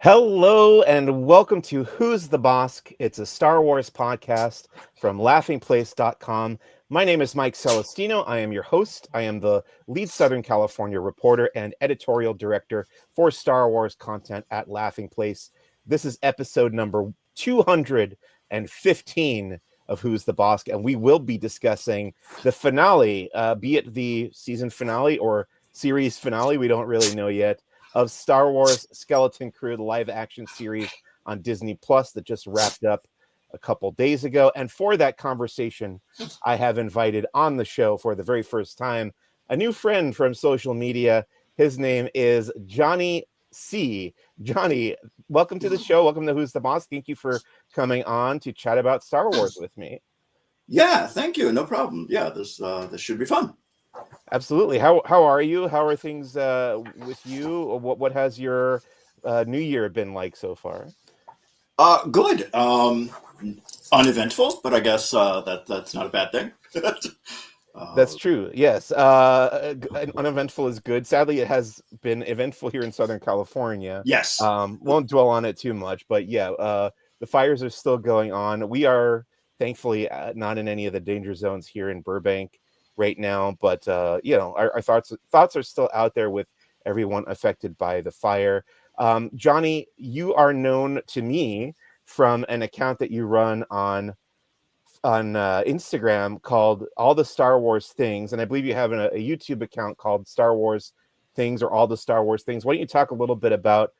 Hello and welcome to Who's the Bossk? It's a Star Wars podcast from laughingplace.com. My name is Mike Celestino. I am your host. I am the lead Southern California reporter and editorial director for Star Wars content at Laughing Place. This is episode number 215 of Who's the Bossk, and we will be discussing the finale, be it the season finale or series finale. We don't really know yet, of Star Wars Skeleton Crew, the live-action series on Disney Plus that just wrapped up a couple days ago. And for that conversation, I have invited on the show for the very first time a new friend from social media. His name is Johnny C. Johnny, welcome to the show. Welcome to Who's the Boss. Thank you for coming on to chat about Star Wars with me. Yeah, thank you. No problem. Yeah, this should be fun. Absolutely. How are you? How are things with you? What has your new year been like so far? Good. Uneventful, but I guess that's not a bad thing. That's true. Yes. Uneventful is good. Sadly, it has been eventful here in Southern California. Yes. Won't dwell on it too much, but yeah, the fires are still going on. We are thankfully not in any of the danger zones here in Burbank right now, but our thoughts are still out there with everyone affected by the fire. Johnny, you are known to me from an account that you run on Instagram called All the Star Wars Things, and I believe you have a YouTube account called Star Wars Things or All the Star Wars Things. Why don't you talk a little bit about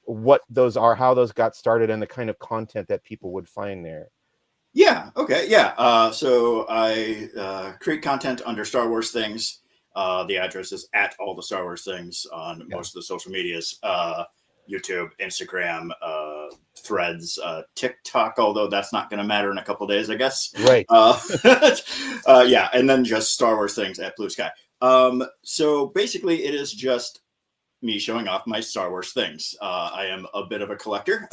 what those are, how those got started, and the kind of content that people would find there? Yeah. Okay. Yeah. So I create content under Star Wars Things. The address is at All the Star Wars Things on most of the social medias. YouTube, Instagram, Threads, TikTok, although that's not going to matter in a couple days, I guess. Right. Yeah, and then just Star Wars Things at Blue Sky. So basically, it is just me showing off my Star Wars things. I am a bit of a collector.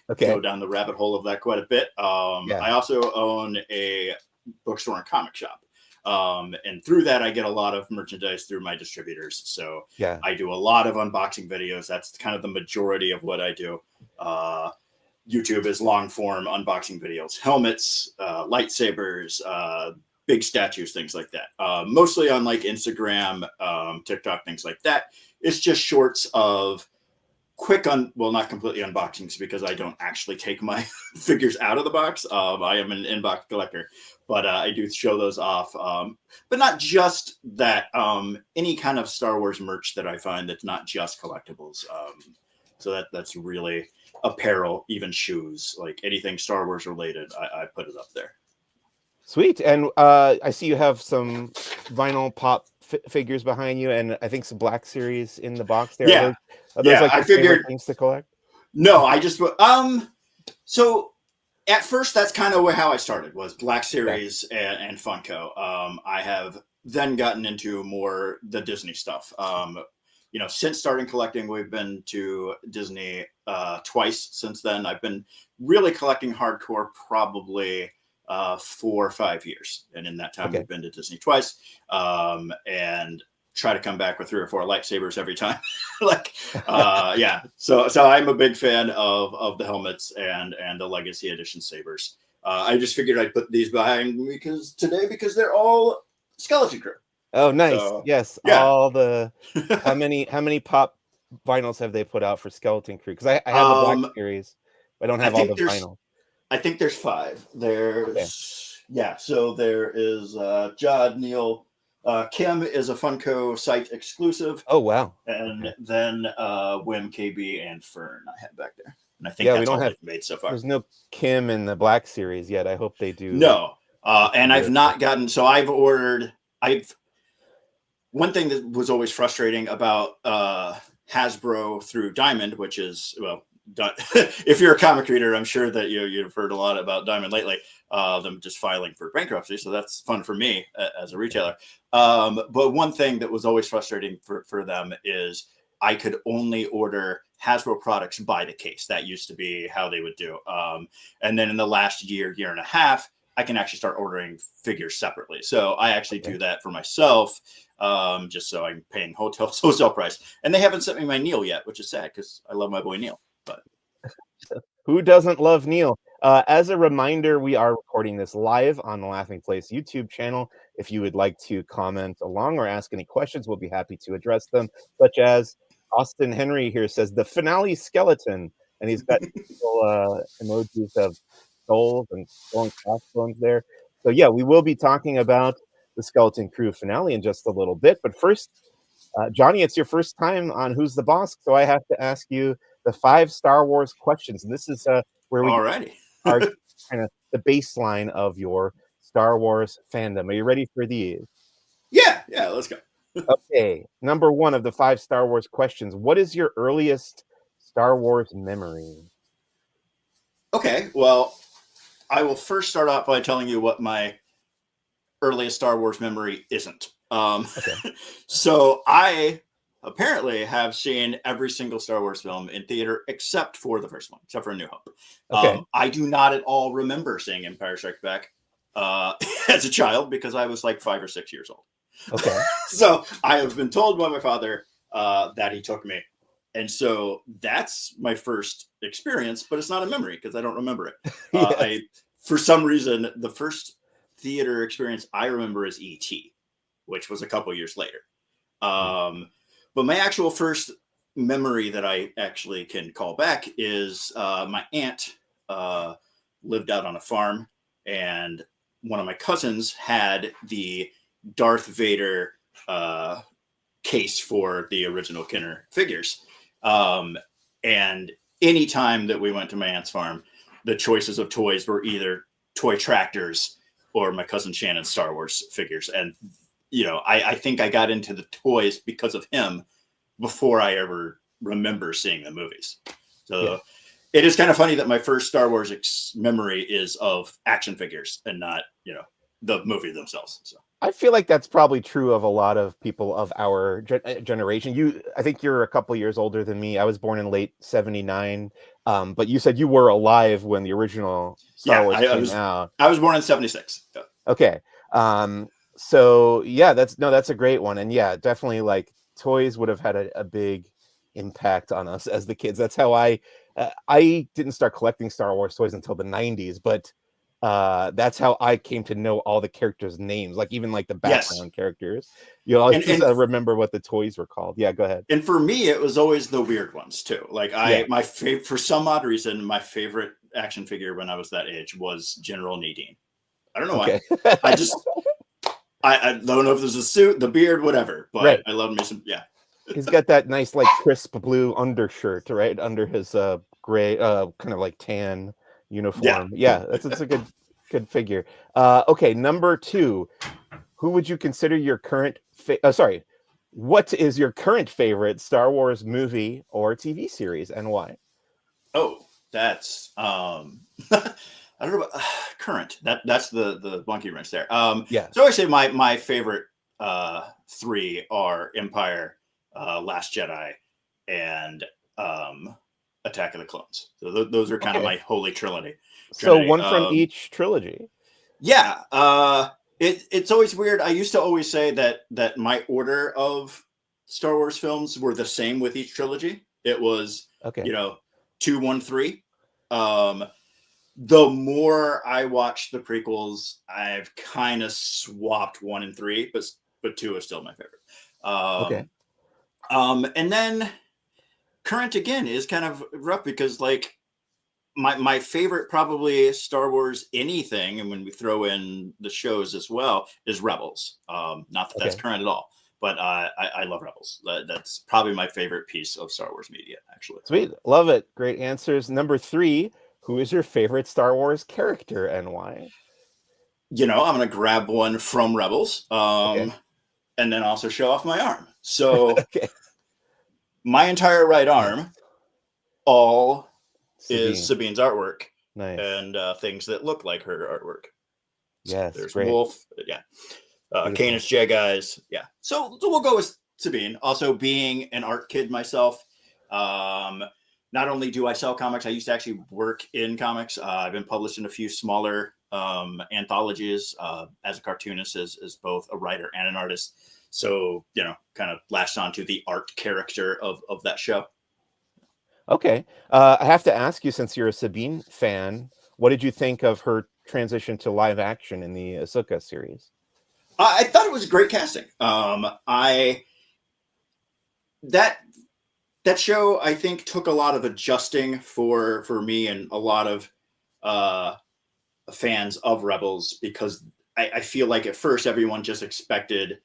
Okay. Go down the rabbit hole of that quite a bit. I also own a bookstore and comic shop. And through that, I get a lot of merchandise through my distributors. So Yeah. I do a lot of unboxing videos. That's kind of the majority of what I do. YouTube is long form unboxing videos, helmets, lightsabers, big statues, things like that. Mostly on like Instagram, TikTok, things like that. It's just shorts of quick not completely unboxings because I don't actually take my figures out of the box. I am an in-box collector, but I do show those off. But not just that, any kind of Star Wars merch that I find that's not just collectibles. So that's really apparel, even shoes, like anything Star Wars related, I put it up there. Sweet. And I see you have some vinyl pop figures behind you, and I think some Black Series in the box there. Yeah. Are those like I your favorite figured things to collect? No, I just so at first that's kind of how I started, was Black Series and Funko. I have then gotten into more the Disney stuff. Since starting collecting, we've been to Disney twice since then. I've been really collecting hardcore probably 4 or 5 years, and in that time we've been to Disney twice, and try to come back with 3 or 4 lightsabers every time. So I'm a big fan of the helmets and the Legacy Edition sabers. I just figured I'd put these behind me because they're all Skeleton Crew. Oh, nice. So, yes. Yeah. All the how many pop vinyls have they put out for Skeleton Crew? Because I have the Black Series, but I don't have all the vinyl. I think there's 5. So there is Jod, Neil, Kim is a Funko site exclusive. Oh wow! And then Wim, KB, and Fern I have back there. And I think that's all they've made so far. There's no Kim in the Black Series yet. I hope they do. No, and I've not gotten. So I've ordered. One thing that was always frustrating about Hasbro through Diamond, which is if you're a comic reader, I'm sure that you've heard a lot about Diamond lately. Them just filing for bankruptcy, so that's fun for me as a retailer. But one thing that was always frustrating for them is I could only order Hasbro products by the case. That used to be how they would do. And then in the last year and a half, I can actually start ordering figures separately. So I actually do that for myself, just so I'm paying wholesale price. And they haven't sent me my Neil yet, which is sad because I love my boy Neil. But Who doesn't love Neil? As a reminder, we are recording this live on the Laughing Place YouTube channel. If you would like to comment along or ask any questions, we'll be happy to address them. Such as Austin Henry here says, the finale skeleton. And he's got little emojis of skulls and skull and crossbones there. So, yeah, we will be talking about the Skeleton Crew finale in just a little bit. But first, Johnny, it's your first time on Who's the Boss, so I have to ask you the 5 Star Wars questions, and this is where we Alrighty. are kind of the baseline of your Star Wars fandom. Are you ready for these? Yeah, let's go. Okay, number 1 of the 5 Star Wars questions. What is your earliest Star Wars memory? Okay, well, I will first start off by telling you what my earliest Star Wars memory isn't. Okay. So I apparently have seen every single Star Wars film in theater except for the first one, except for A New Hope. Okay. I do not at all remember seeing Empire Strikes Back as a child because I was like 5 or 6 years old. Okay. So I have been told by my father that he took me. And so that's my first experience, but it's not a memory because I don't remember it. Yes. For some reason, the first theater experience I remember is E.T., which was a couple years later. But my actual first memory that I actually can call back is my aunt lived out on a farm, and one of my cousins had the Darth Vader case for the original Kenner figures. And any time that we went to my aunt's farm, the choices of toys were either toy tractors or my cousin Shannon's Star Wars figures. And, you know, I think I got into the toys because of him before I ever remember seeing the movies. So it is kind of funny that my first Star Wars memory is of action figures and not, you know, the movie themselves. So I feel like that's probably true of a lot of people of our generation. I think you're a couple years older than me. I was born in late '79, but you said you were alive when the original Star Wars came out. I was born in '76. Yeah. Okay, so yeah, that's a great one, and yeah, definitely like toys would have had a big impact on us as the kids. That's how I didn't start collecting Star Wars toys until the '90s, but that's how I came to know all the characters' names, like even like the background characters. You know, I just remember what the toys were called. Yeah, go ahead. And for me, it was always the weird ones too. Like my favorite, for some odd reason, my favorite action figure when I was that age was General Nadine. I don't know why. I don't know if there's a suit, the beard, whatever, but I love me some. Yeah, he's got that nice like crisp blue undershirt right under his gray kind of like tan uniform. Yeah, that's a good figure. Okay, number 2. Who would you consider your current what is your current favorite Star Wars movie or TV series and why? Oh, that's I don't know about current. That's the monkey wrench there. So I say my favorite 3 are Empire, Last Jedi, and Attack of the Clones. So those are kind of my holy trinity. So one from each trilogy. Yeah. It's always weird. I used to always say that my order of Star Wars films were the same with each trilogy. It was 2, 1, 3. The more I watch the prequels, I've kind of swapped 1 and 3, but 2 is still my favorite. And then current again is kind of rough because like my favorite probably Star Wars anything, and when we throw in the shows as well, is Rebels. Not that that's current at all, but I love Rebels. That's probably my favorite piece of Star Wars media, actually. Sweet, love it. Great answers. Number 3, who is your favorite Star Wars character and why? You know, I'm gonna grab one from Rebels, and then also show off my arm. So my entire right arm, all is Sabine's artwork. Nice. And things that look like her artwork. Yes, there's Wolf. Yeah. Canis Jageyes. Yeah. So we'll go with Sabine. Also, being an art kid myself, not only do I sell comics, I used to actually work in comics. I've been published in a few smaller anthologies as a cartoonist, as both a writer and an artist. So, you know, kind of latched onto the art character of that show. Okay. I have to ask you, since you're a Sabine fan, what did you think of her transition to live action in the Ahsoka series? I thought it was great casting. I that that show I think took a lot of adjusting for me and a lot of uh, fans of Rebels, because I feel like at first everyone just expected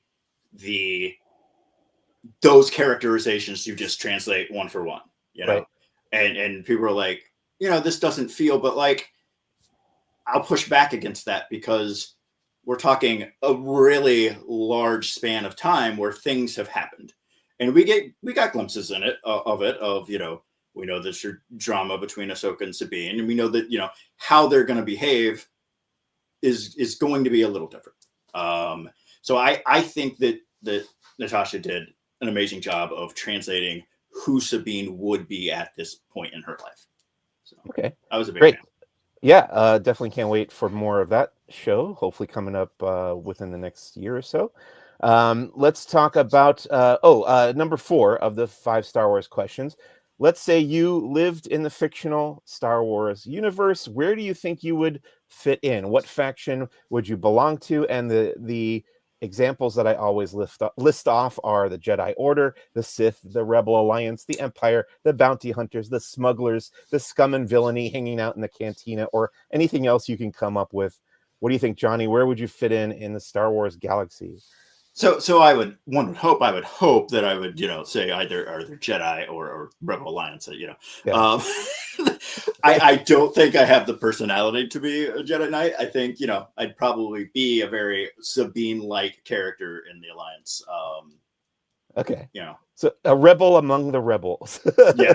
the those characterizations to just translate one for one, Right. and people were like, this doesn't feel, but like I'll push back against that, because we're talking a really large span of time where things have happened, and we got glimpses in it of we know there's your drama between Ahsoka and Sabine, and we know that how they're going to behave is going to be a little different. So I think that Natasha did an amazing job of translating who Sabine would be at this point in her life. So Okay. I was a big Great. fan. Yeah, definitely can't wait for more of that show, hopefully coming up within the next year or so. Let's talk about number 4 of the 5 Star Wars questions. Let's say you lived in the fictional Star Wars universe. Where do you think you would fit in? What faction would you belong to? And the examples that I always list off are the Jedi Order, the Sith, the Rebel Alliance, the Empire, the Bounty Hunters, the Smugglers, the scum and villainy hanging out in the cantina, or anything else you can come up with. What do you think, Johnny? Where would you fit in the Star Wars galaxy? So one would hope that I would, say either Jedi or Rebel Alliance, Yeah. I don't think I have the personality to be a Jedi Knight. I think, I'd probably be a very Sabine-like character in the Alliance. Okay. So a rebel among the rebels. Yeah.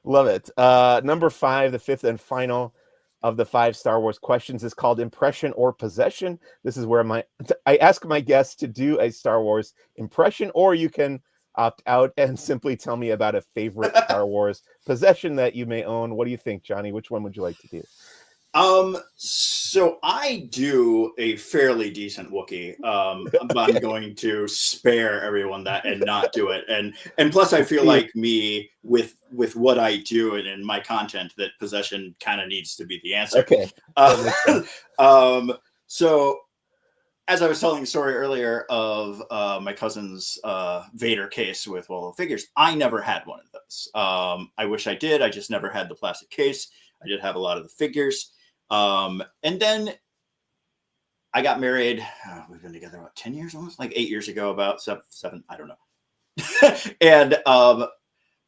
Love it. Number 5, the 5th and final of the 5 Star Wars questions, is called Impression or Possession. This is where I ask my guests to do a Star Wars impression, or you can opt out and simply tell me about a favorite Star Wars possession that you may own. What do you think, Johnny? Which one would you like to do? So I do a fairly decent Wookiee. I'm going to spare everyone that and not do it. And plus I feel like me with what I do and in my content, that possession kind of needs to be the answer. Okay. So as I was telling the story earlier of my cousin's Vader case with figures, I never had one of those. I wish I did. I just never had the plastic case. I did have a lot of the figures. And then I got married. We've been together about 10 years, almost like 8 years ago, about seven, I don't know. And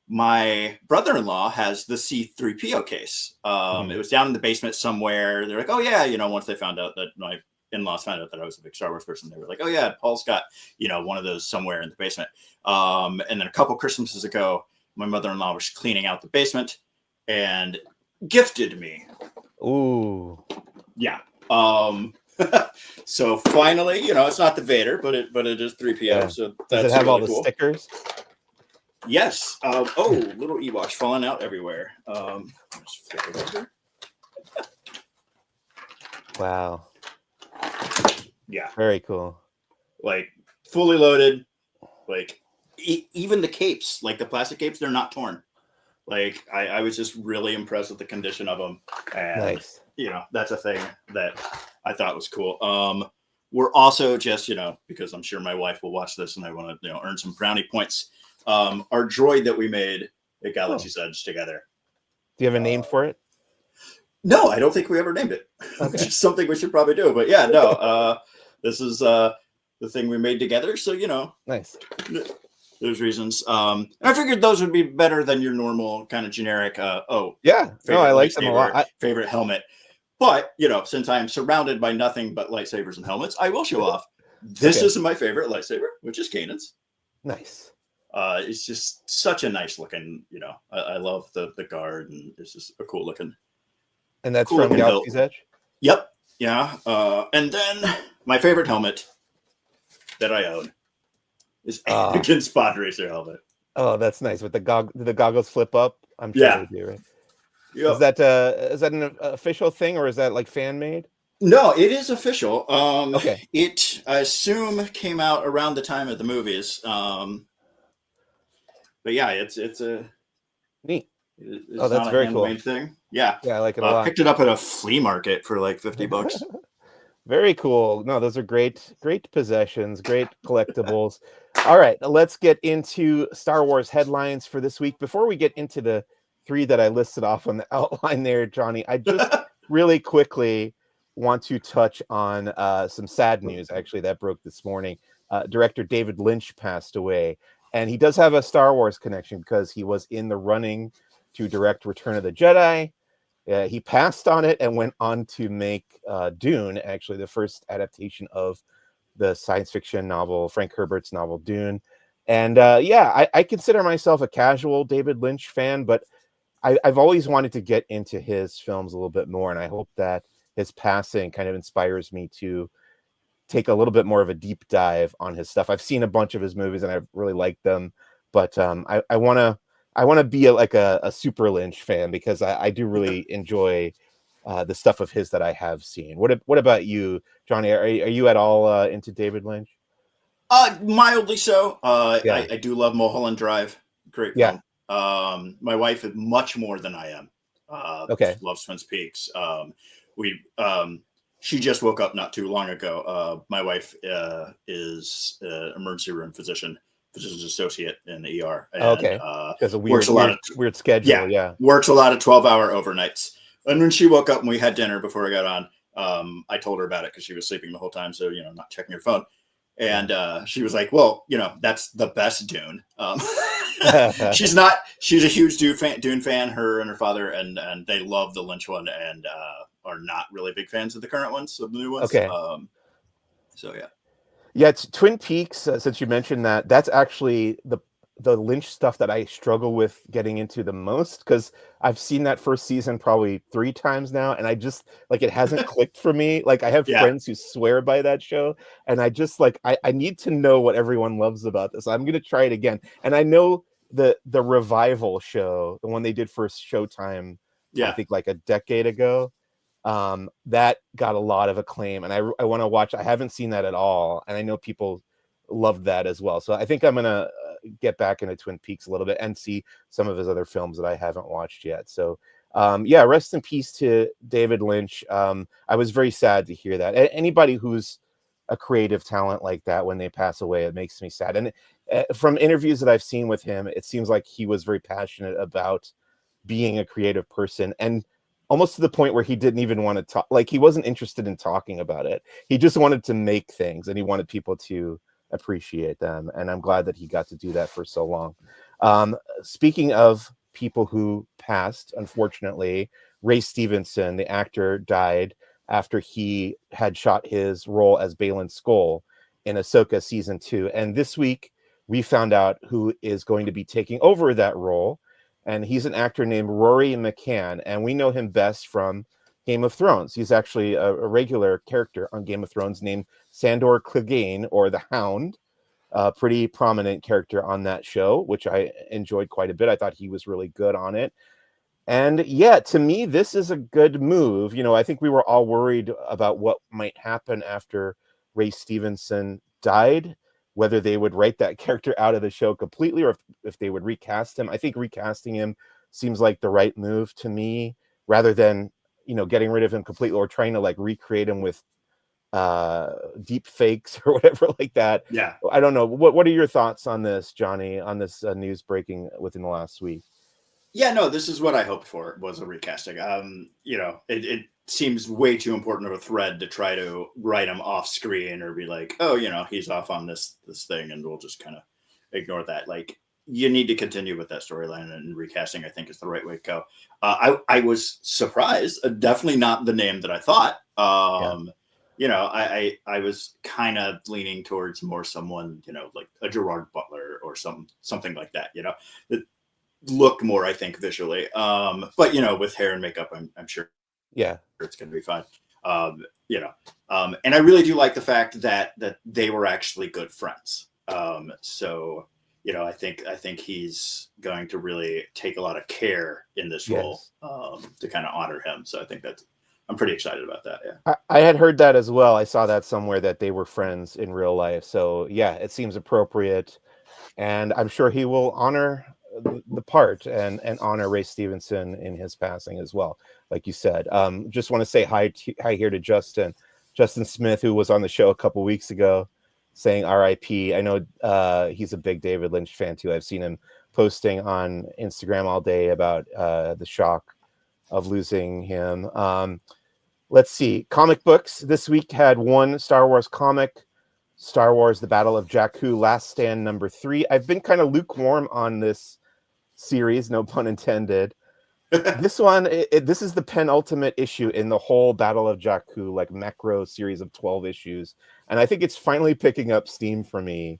my brother-in-law has the C-3PO case. It was down in the basement somewhere. They're like, oh yeah, once they found out that my in-laws found out that I was a big Star Wars person, they were like, oh yeah, Paul's got, one of those somewhere in the basement. And then a couple Christmases ago, my mother-in-law was cleaning out the basement and gifted me. Ooh. Yeah. So finally, it's not the Vader, but it is 3PO. Yeah. So that's does it have really all the cool. stickers? Yes. Little Ewoks falling out everywhere. Just flip it over. Wow. Yeah. Very cool. Like fully loaded. Like even the capes, like the plastic capes, they're not torn. Like I was just really impressed with the condition of them. And, nice. That's a thing that I thought was cool. We're also just, because I'm sure my wife will watch this and I want to, earn some brownie points. Our droid that we made at Galaxy's Edge together. Do you have a name for it? No, I don't think we ever named it. Okay. Which is something we should probably do. But yeah, no, this is the thing we made together. So, nice. There's reasons. I figured those would be better than your normal kind of generic. Yeah, no, I like them a lot. Favorite helmet. But, since I am surrounded by nothing but lightsabers and helmets, I will show off. This is my favorite lightsaber, which is Kanan's. Nice. It's just such a nice looking, I love the guard, and it's just a cool looking. And that's from Galaxy's Edge? Yep. Yeah. And then my favorite helmet that I own is Anakin's Pod Racer helmet. Oh, that's nice. With the goggles flip up? I'm sure they do, right? Yep. Is that an official thing, or is that like fan made? No, it is official. Okay. It, I assume, came out around the time of the movies. But yeah, it's a Neat. It's Oh, that's not a very cool. handmade thing. Yeah. Yeah, I like it a lot. Picked it up at a flea market for like $50. Very cool. No, those are great possessions, great collectibles. All right, let's get into Star Wars headlines for this week. Before we get into the three that I listed off on the outline there, Johnny, I just really quickly want to touch on some sad news, actually, that broke this morning. Director David Lynch passed away, and he does have a Star Wars connection because he was in the running to direct Return of the Jedi. He passed on it and went on to make Dune, actually the first adaptation of the science fiction novel, Frank Herbert's novel Dune. And I consider myself a casual David Lynch fan, but I've always wanted to get into his films a little bit more, and I hope that his passing kind of inspires me to take a little bit more of a deep dive on his stuff. I've seen a bunch of his movies and I've really liked them, but I want to be like a super Lynch fan because I do really enjoy the stuff of his that I have seen. What about you, Johnny? Are you at all into David Lynch? Mildly so. Yeah, I do love Mulholland Drive. Great yeah. film. My wife is much more than I am. Okay, Loves Twin Peaks. We She just woke up not too long ago. My wife is an emergency room physician's associate in the ER, and okay. Because a works weird, a lot weird, of weird schedule. yeah, Yeah. works a lot of 12-hour overnights. And when she woke up and we had dinner before I got on, I told her about it because she was sleeping the whole time, so not checking her phone. And she was like, "Well, that's the best Dune." She's not. She's a huge Dune fan. Her and her father, and they love the Lynch one, and are not really big fans of the current ones, of the new ones. Okay. So yeah. Yeah, it's Twin Peaks. Since you mentioned that, that's actually the Lynch stuff that I struggle with getting into the most because I've seen that first season probably 3 times now, and I just like it hasn't clicked for me. Like I have Yeah. friends who swear by that show, and I just like I need to know what everyone loves about this. I'm gonna try it again, and I know the revival show, the one they did for Showtime, I Yeah. think like a decade ago. That got a lot of acclaim, and I want to watch. I haven't seen that at all, and I know people loved that as well. So I think I'm gonna get back into Twin Peaks a little bit and see some of his other films that I haven't watched yet. So yeah, rest in peace to David Lynch. I was very sad to hear that. Anybody who's a creative talent like that, when they pass away, it makes me sad. And from interviews that I've seen with him, it seems like he was very passionate about being a creative person, and almost to the point where he didn't even want to talk. Like he wasn't interested in talking about it. He just wanted to make things, and he wanted people to appreciate them. And I'm glad that he got to do that for so long. Speaking of people who passed, unfortunately, Ray Stevenson, the actor, died after he had shot his role as Baylan Skoll in Ahsoka season 2. And this week we found out who is going to be taking over that role. And he's an actor named Rory McCann, and we know him best from Game of Thrones. He's actually a regular character on Game of Thrones named Sandor Clegane, or the Hound, a pretty prominent character on that show, which I enjoyed quite a bit. I thought he was really good on it. And yeah, to me, this is a good move. I think we were all worried about what might happen after Ray Stevenson died, whether they would write that character out of the show completely or if they would recast him. I think recasting him seems like the right move to me, rather than getting rid of him completely or trying to like recreate him with deep fakes or whatever like that. Yeah. I don't know. What are your thoughts on this, Johnny, on this news breaking within the last week? Yeah, no, this is what I hoped for, was a recasting. It seems way too important of a thread to try to write him off screen or be like, oh, he's off on this thing and we'll just kind of ignore that. Like, you need to continue with that storyline, and recasting, I think, is the right way to go. I was surprised, definitely not the name that I thought. I was kind of leaning towards more someone, like a Gerard Butler or something like that, that looked more, I think, visually. But with hair and makeup, I'm sure it's going to be fine. And I really do like the fact that they were actually good friends. So I think he's going to really take a lot of care in this role to kind of honor him. So I think I'm pretty excited about that. Yeah, I had heard that as well. I saw that somewhere that they were friends in real life. So yeah, it seems appropriate, and I'm sure he will honor the part and honor Ray Stevenson in his passing as well. Like you said, just want to say hi here to Justin Smith, who was on the show a couple weeks ago, saying R.I.P. I know he's a big David Lynch fan too. I've seen him posting on Instagram all day about the shock of losing him. Let's see. Comic books this week had one Star Wars comic, Star Wars: The Battle of Jakku, Last Stand #3. I've been kind of lukewarm on this series, no pun intended. This one, this is the penultimate issue in the whole Battle of Jakku, like macro series of 12 issues. And I think it's finally picking up steam for me.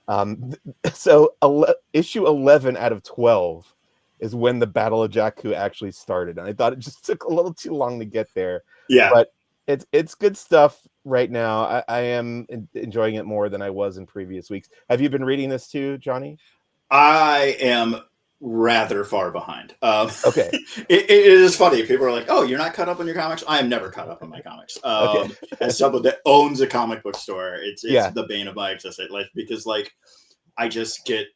Issue 11 out of 12 is when the Battle of Jakku actually started. And I thought it just took a little too long to get there. Yeah. But it's good stuff right now. I am enjoying it more than I was in previous weeks. Have you been reading this too, Johnny? I am rather far behind. Okay. It is funny. People are like, "Oh, you're not caught up on your comics." I am never caught up on my comics. Okay. As someone that owns a comic book store, it's Yeah. the bane of my existence. Like, because like I just get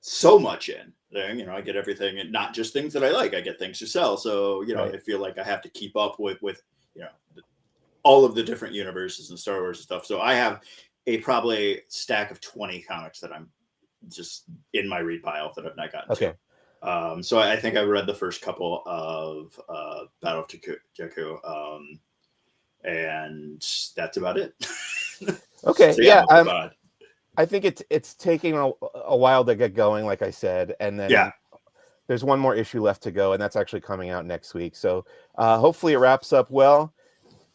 so much in. I get everything, and not just things that I like. I get things to sell. So Right. I feel like I have to keep up with all of the different universes and Star Wars and stuff. So I have probably stack of 20 comics that I'm just in my read pile that I've not gotten to. So I think I read the first couple of Battle of Jakku, and that's about it. Okay. So, yeah. I think it's taking a while to get going, like I said, and then there's one more issue left to go, and that's actually coming out next week. So hopefully it wraps up well.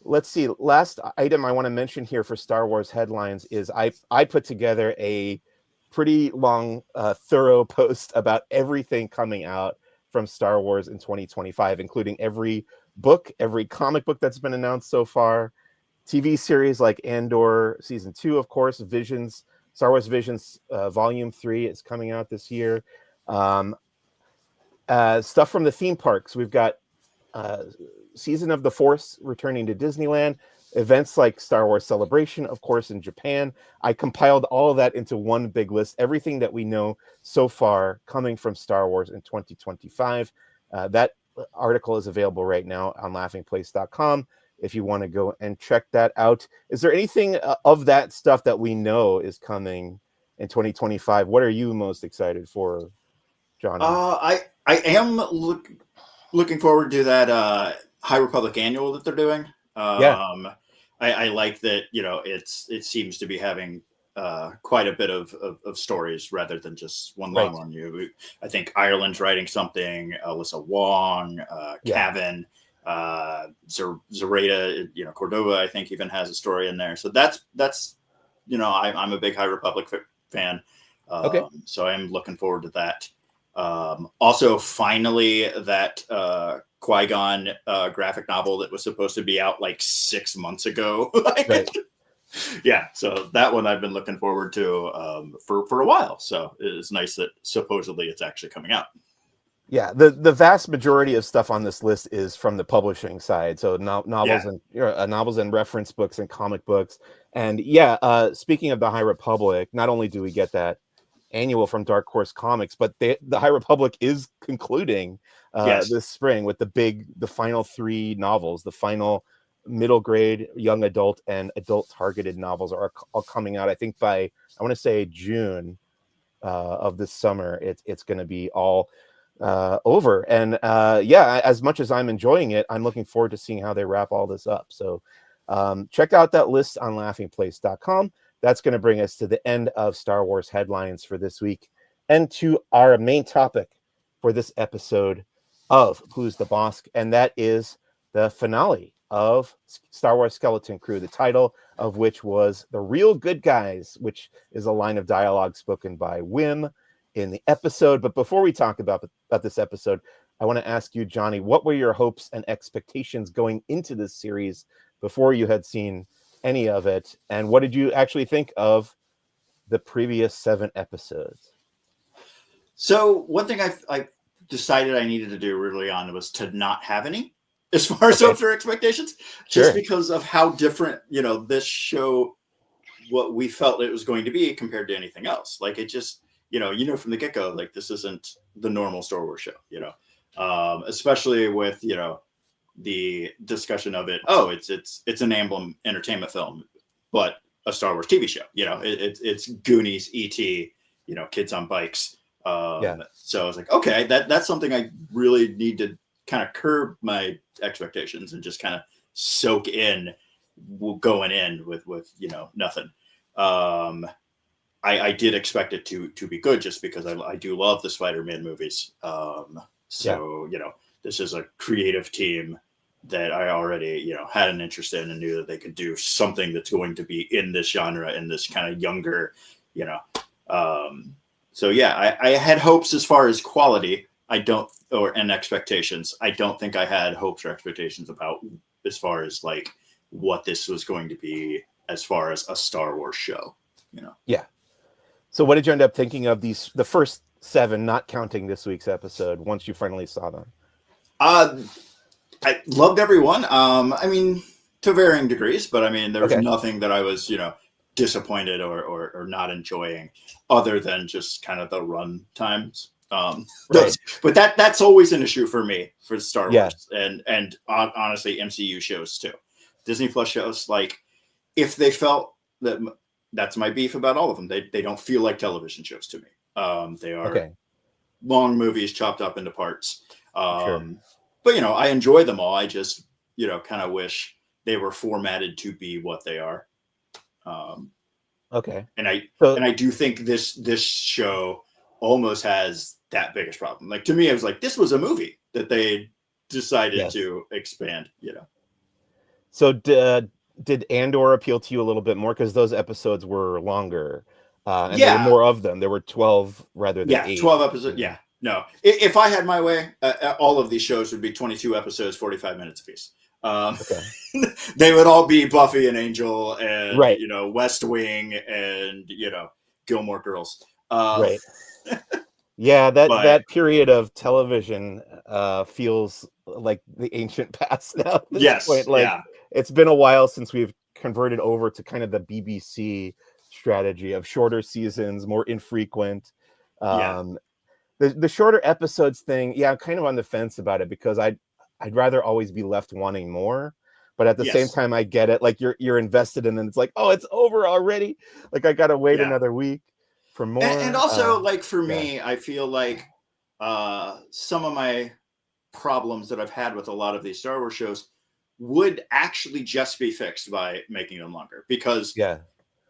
Let's see. Last item I want to mention here for Star Wars headlines is I put together a pretty long, thorough post about everything coming out from Star Wars in 2025, including every book, every comic book that's been announced so far, TV series like Andor Season 2, of course, Visions, Star Wars Visions Volume 3 is coming out this year. Stuff from the theme parks. We've got Season of the Force returning to Disneyland, events like Star Wars Celebration, of course, in Japan. I compiled all of that into one big list, everything that we know so far coming from Star Wars in 2025. That article is available right now on laughingplace.com if you want to go and check that out. Is there anything of that stuff that we know is coming in 2025? What are you most excited for, Johnny? I am looking forward to that High Republic annual that they're doing. I like that, it seems to be having quite a bit of stories rather than just one long one. I think Ireland's writing something, Alyssa Wong, Cavan, Zareta, Cordova, I think even has a story in there. So that's I'm a big High Republic fan. So I'm looking forward to that. Also, finally, that Qui-Gon graphic novel that was supposed to be out like 6 months ago. So that one I've been looking forward to for a while. So it's nice that supposedly it's actually coming out. Yeah, the vast majority of stuff on this list is from the publishing side. So novels and reference books and comic books. And speaking of the High Republic, not only do we get that annual from Dark Horse Comics, but the High Republic is concluding this spring with the final 3 novels. The final middle grade, young adult, and adult targeted novels are all coming out. I think by, I want to say, June of this summer, it's going to be all over. And as much as I'm enjoying it, I'm looking forward to seeing how they wrap all this up. So check out that list on laughingplace.com. That's going to bring us to the end of Star Wars headlines for this week and to our main topic for this episode of Who's the Bossk, and that is the finale of Star Wars Skeleton Crew, the title of which was The Real Good Guys, which is a line of dialogue spoken by Wim in the episode. But before we talk about this episode, I want to ask you, Johnny, what were your hopes and expectations going into this series before you had seen any of it, and what did you actually think of the previous 7 episodes? So one thing I decided I needed to do early on was to not have any as far as hopes or expectations, just because of how different this show, what we felt it was going to be compared to anything else. Like it from the get-go, like this isn't the normal Star Wars show, especially with, the discussion of it. Oh, it's an Amblin Entertainment film, but a Star Wars TV show, it's Goonies, E.T., kids on bikes. So I was like, okay, that's something I really need to kind of curb my expectations and just kind of soak in going in with nothing. I did expect it to be good just because I do love the Spider-Man movies. This is a creative team that I already, had an interest in and knew that they could do something that's going to be in this genre, in this kind of younger, I had hopes as far as quality. And expectations. I don't think I had hopes or expectations about as far as like what this was going to be as far as a Star Wars show, Yeah. So what did you end up thinking of the first 7, not counting this week's episode, once you finally saw them? I loved everyone. To varying degrees, but there was nothing that I was, disappointed or not enjoying other than just kind of the run times. Right. But that's always an issue for me for Star Wars and honestly MCU shows too. Disney Plus shows, like if they felt that's my beef about all of them. They don't feel like television shows to me. They are long movies chopped up into parts. Sure. But I enjoy them all. I just kind of wish they were formatted to be what they are. And I do think this show almost has that biggest problem. Like to me, I was like, this was a movie that they decided to expand. So did Andor appeal to you a little bit more because those episodes were longer? And there were more of them. There were 12 rather than 8. 12 episodes. Yeah. No, if I had my way, all of these shows would be 22 episodes, 45 minutes apiece. They would all be Buffy and Angel and West Wing and Gilmore Girls. Right. Yeah, that period of television feels like the ancient past now at this point. Like it's been a while since we've converted over to kind of the BBC strategy of shorter seasons, more infrequent. The shorter episodes thing, I'm kind of on the fence about it because I'd rather always be left wanting more. But at the same time, I get it. Like you're invested in, and it's like, oh, it's over already. Like I gotta wait another week for more. And also, for me, I feel like some of my problems that I've had with a lot of these Star Wars shows would actually just be fixed by making them longer. Because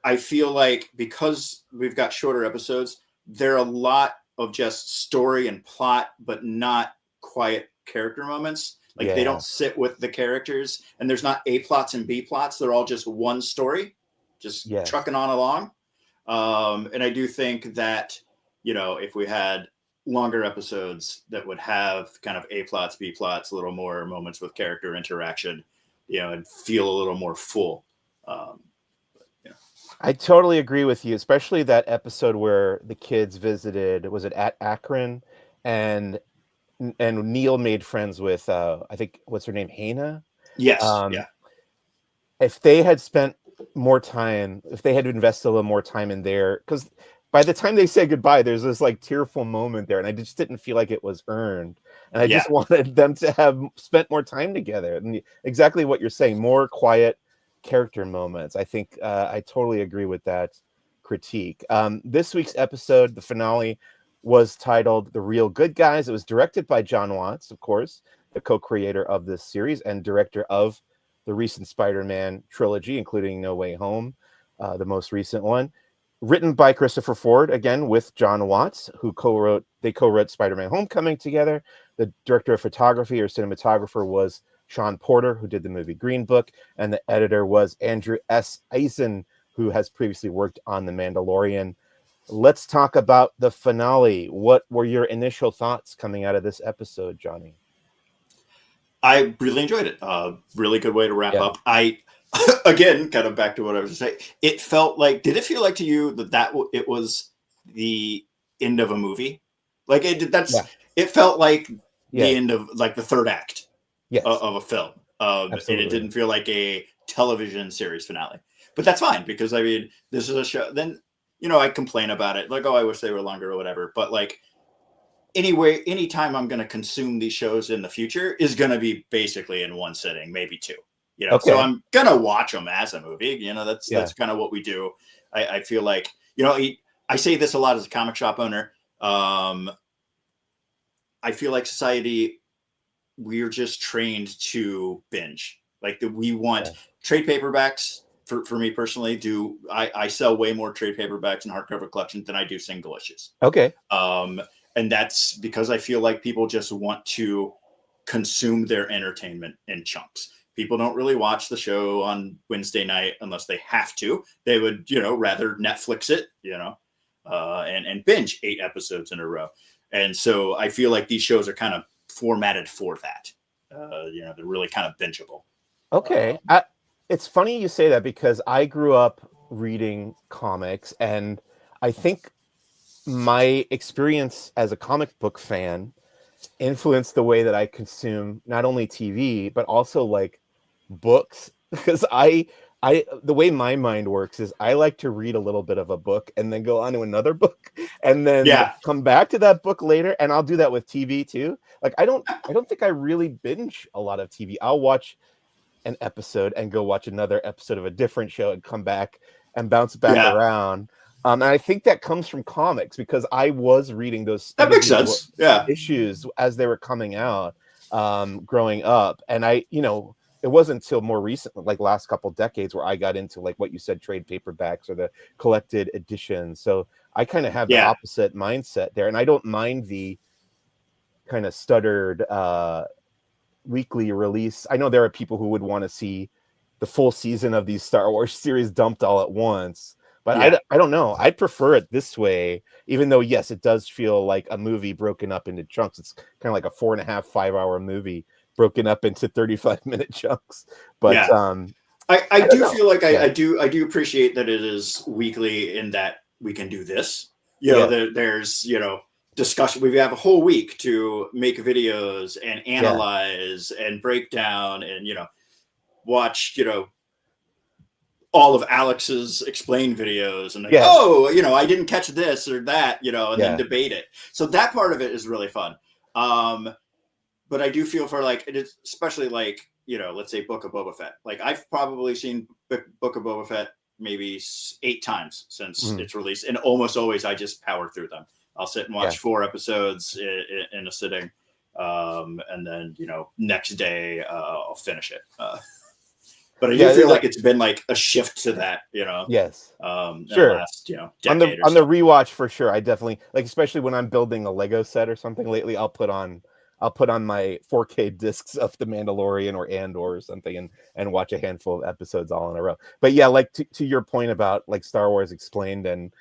I feel like because we've got shorter episodes, there are a lot of just story and plot, but not quiet character moments. Like they don't sit with the characters, and there's not A plots and B plots. They're all just one story, just trucking on along. And I do think that, if we had longer episodes that would have kind of A plots, B plots, a little more moments with character interaction, and feel a little more full. I totally agree with you, especially that episode where the kids visited, was it at Akron? And Neil made friends with, I think, what's her name? Hannah? Yes. If they had spent more time, if they had invested a little more time in there, because by the time they say goodbye, there's this like tearful moment there, and I just didn't feel like it was earned. And I just wanted them to have spent more time together. And exactly what you're saying, more quiet character moments. I think I totally agree with that critique. This week's episode, the finale, was titled The Real Good Guys. It was directed by John Watts, of course, the co-creator of this series and director of the recent Spider-Man trilogy, including No Way Home, the most recent one. Written by Christopher Ford, again, with John Watts, who co-wrote Spider-Man Homecoming together. The director of photography or cinematographer was Sean Porter, who did the movie Green Book, and the editor was Andrew S. Eisen, who has previously worked on The Mandalorian. Let's talk about the finale. What were your initial thoughts coming out of this episode, Johnny? I really enjoyed it. Really good way to wrap up. Again, kind of back to what I was saying. It felt like, did it feel like to you that it was the end of a movie? Like it felt like the end of like the third act of a film. And it didn't feel like a television series finale. But that's fine because this is a show. Then I complain about it, like, oh, I wish they were longer or whatever. But like, anyway, anytime I'm going to consume these shows in the future is going to be basically in one sitting, maybe two. So Okay. I'm going to watch them as a movie. That's Yeah. kind of what we do. I feel like, I say this a lot as a comic shop owner. I feel like society, we're just trained to binge. Like we want trade paperbacks. For me personally, I sell way more trade paperbacks and hardcover collections than I do single issues. Okay. And that's because I feel like people just want to consume their entertainment in chunks. People don't really watch the show on Wednesday night unless they have to. They would, rather Netflix it, and binge 8 episodes in a row. And so I feel like these shows are kind of formatted for that. They're really kind of bingeable. Okay. It's funny you say that because I grew up reading comics, and I think my experience as a comic book fan influenced the way that I consume not only TV, but also like books. Because the way my mind works is I like to read a little bit of a book and then go on to another book and then come back to that book later. And I'll do that with TV too. Like I don't think I really binge a lot of TV. I'll watch an episode and go watch another episode of a different show and come back and bounce back around. And I think that comes from comics because I was reading those that makes sense. issues as they were coming out growing up. And it wasn't until more recent, like last couple decades, where I got into like what you said, trade paperbacks or the collected editions. So I kind of have the opposite mindset there. And I don't mind the kind of stuttered weekly release. I know there are people who would want to see the full season of these Star Wars series dumped all at once, but I don't know. I prefer it this way, even though yes, it does feel like a movie broken up into chunks. It's kind of like a 4.5, 5-hour movie broken up into 35-minute chunks. But I do feel like I do appreciate that it is weekly in that we can do this. There's discussion. We have a whole week to make videos and analyze and break down and watch all of Alex's explain videos and I didn't catch this or that and then debate it. So that part of it is really fun. But I do feel for like it is, especially like let's say Book of Boba Fett. Like I've probably seen Book of Boba Fett maybe 8 times since its release, and almost always I just power through them. I'll sit and watch 4 episodes in a sitting, and then next day I'll finish it. But I do feel like it's been like a shift to that, Yes. Sure. Last, decade on the rewatch for sure. I definitely like, especially when I'm building a Lego set or something lately. I'll put on my 4K discs of The Mandalorian or Andor or something and watch a handful of episodes all in a row. But yeah, like to your point about like Star Wars Explained and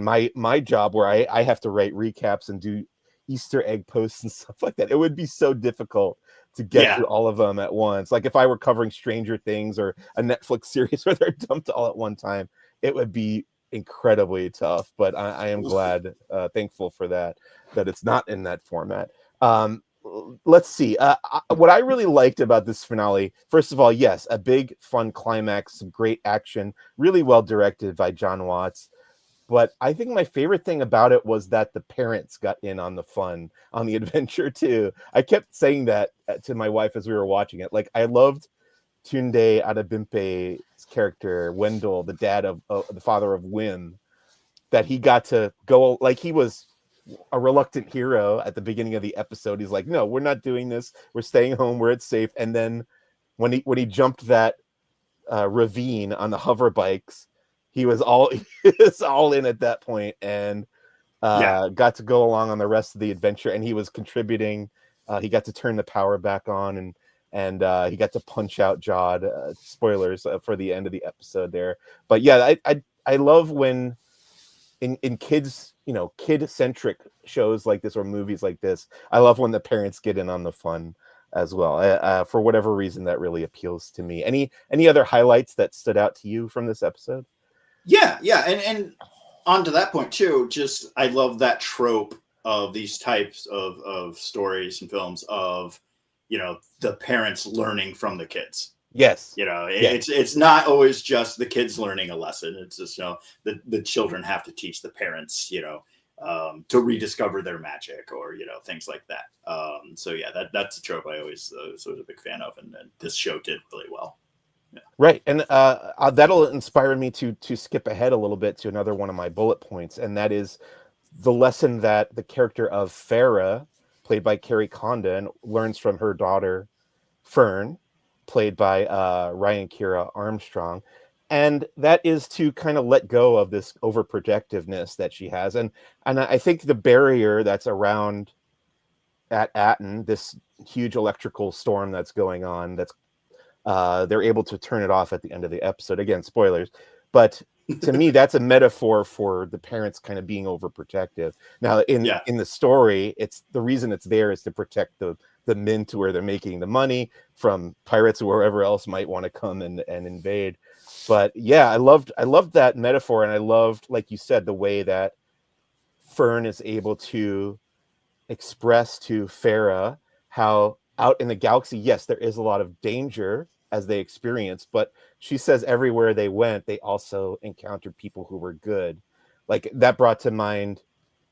my job where I have to write recaps and do Easter egg posts and stuff like that. It would be so difficult to get through all of them at once. Like if I were covering Stranger Things or a Netflix series where they're dumped all at one time, it would be incredibly tough. But I am glad, thankful for that it's not in that format. Let's see. What I really liked about this finale, first of all, yes, a big fun climax, some great action, really well directed by John Watts. But I think my favorite thing about it was that the parents got in on the fun, on the adventure too. I kept saying that to my wife as we were watching it. Like I loved Tunde Adebimpe's character, Wendell, the dad of the father of Wim, that he got to go, like he was a reluctant hero at the beginning of the episode. He's like, no, we're not doing this. We're staying home where it's safe. And then when he jumped that ravine on the hover bikes, he was all in at that point and got to go along on the rest of the adventure. And he was contributing. He got to turn the power back on and he got to punch out Jod. Spoilers for the end of the episode there. But yeah, I love when in kids, kid-centric shows like this or movies like this, I love when the parents get in on the fun as well. For whatever reason, that really appeals to me. Any other highlights that stood out to you from this episode? Yeah. And on to that point too, just I love that trope of these types of stories and films of, the parents learning from the kids. Yes. You know, Yes. it's not always just the kids learning a lesson. It's just, you know, the children have to teach the parents, you know, to rediscover their magic, or, you know, things like that. So yeah, that's a trope I always was a big fan of, and this show did really well. Yeah. Right. And that'll inspire me to skip ahead a little bit to another one of my bullet points, and that is the lesson that the character of Farah, played by Carrie Condon, learns from her daughter Fern, played by Ryan Kira Armstrong. And that is to kind of let go of this overprotectiveness that she has. And I think the barrier that's around at Atten, this huge electrical storm that's going on, that's they're able to turn it off at the end of the episode. Again, spoilers. But to me, that's a metaphor for the parents kind of being overprotective. Now, in the story, it's the reason it's there is to protect the mint where they're making the money from pirates or wherever else might want to come and invade. But yeah, I loved that metaphor, and I loved, like you said, the way that Fern is able to express to Farah how out in the galaxy, yes, there is a lot of danger as they experience, but she says everywhere they went, they also encountered people who were good. Like, that brought to mind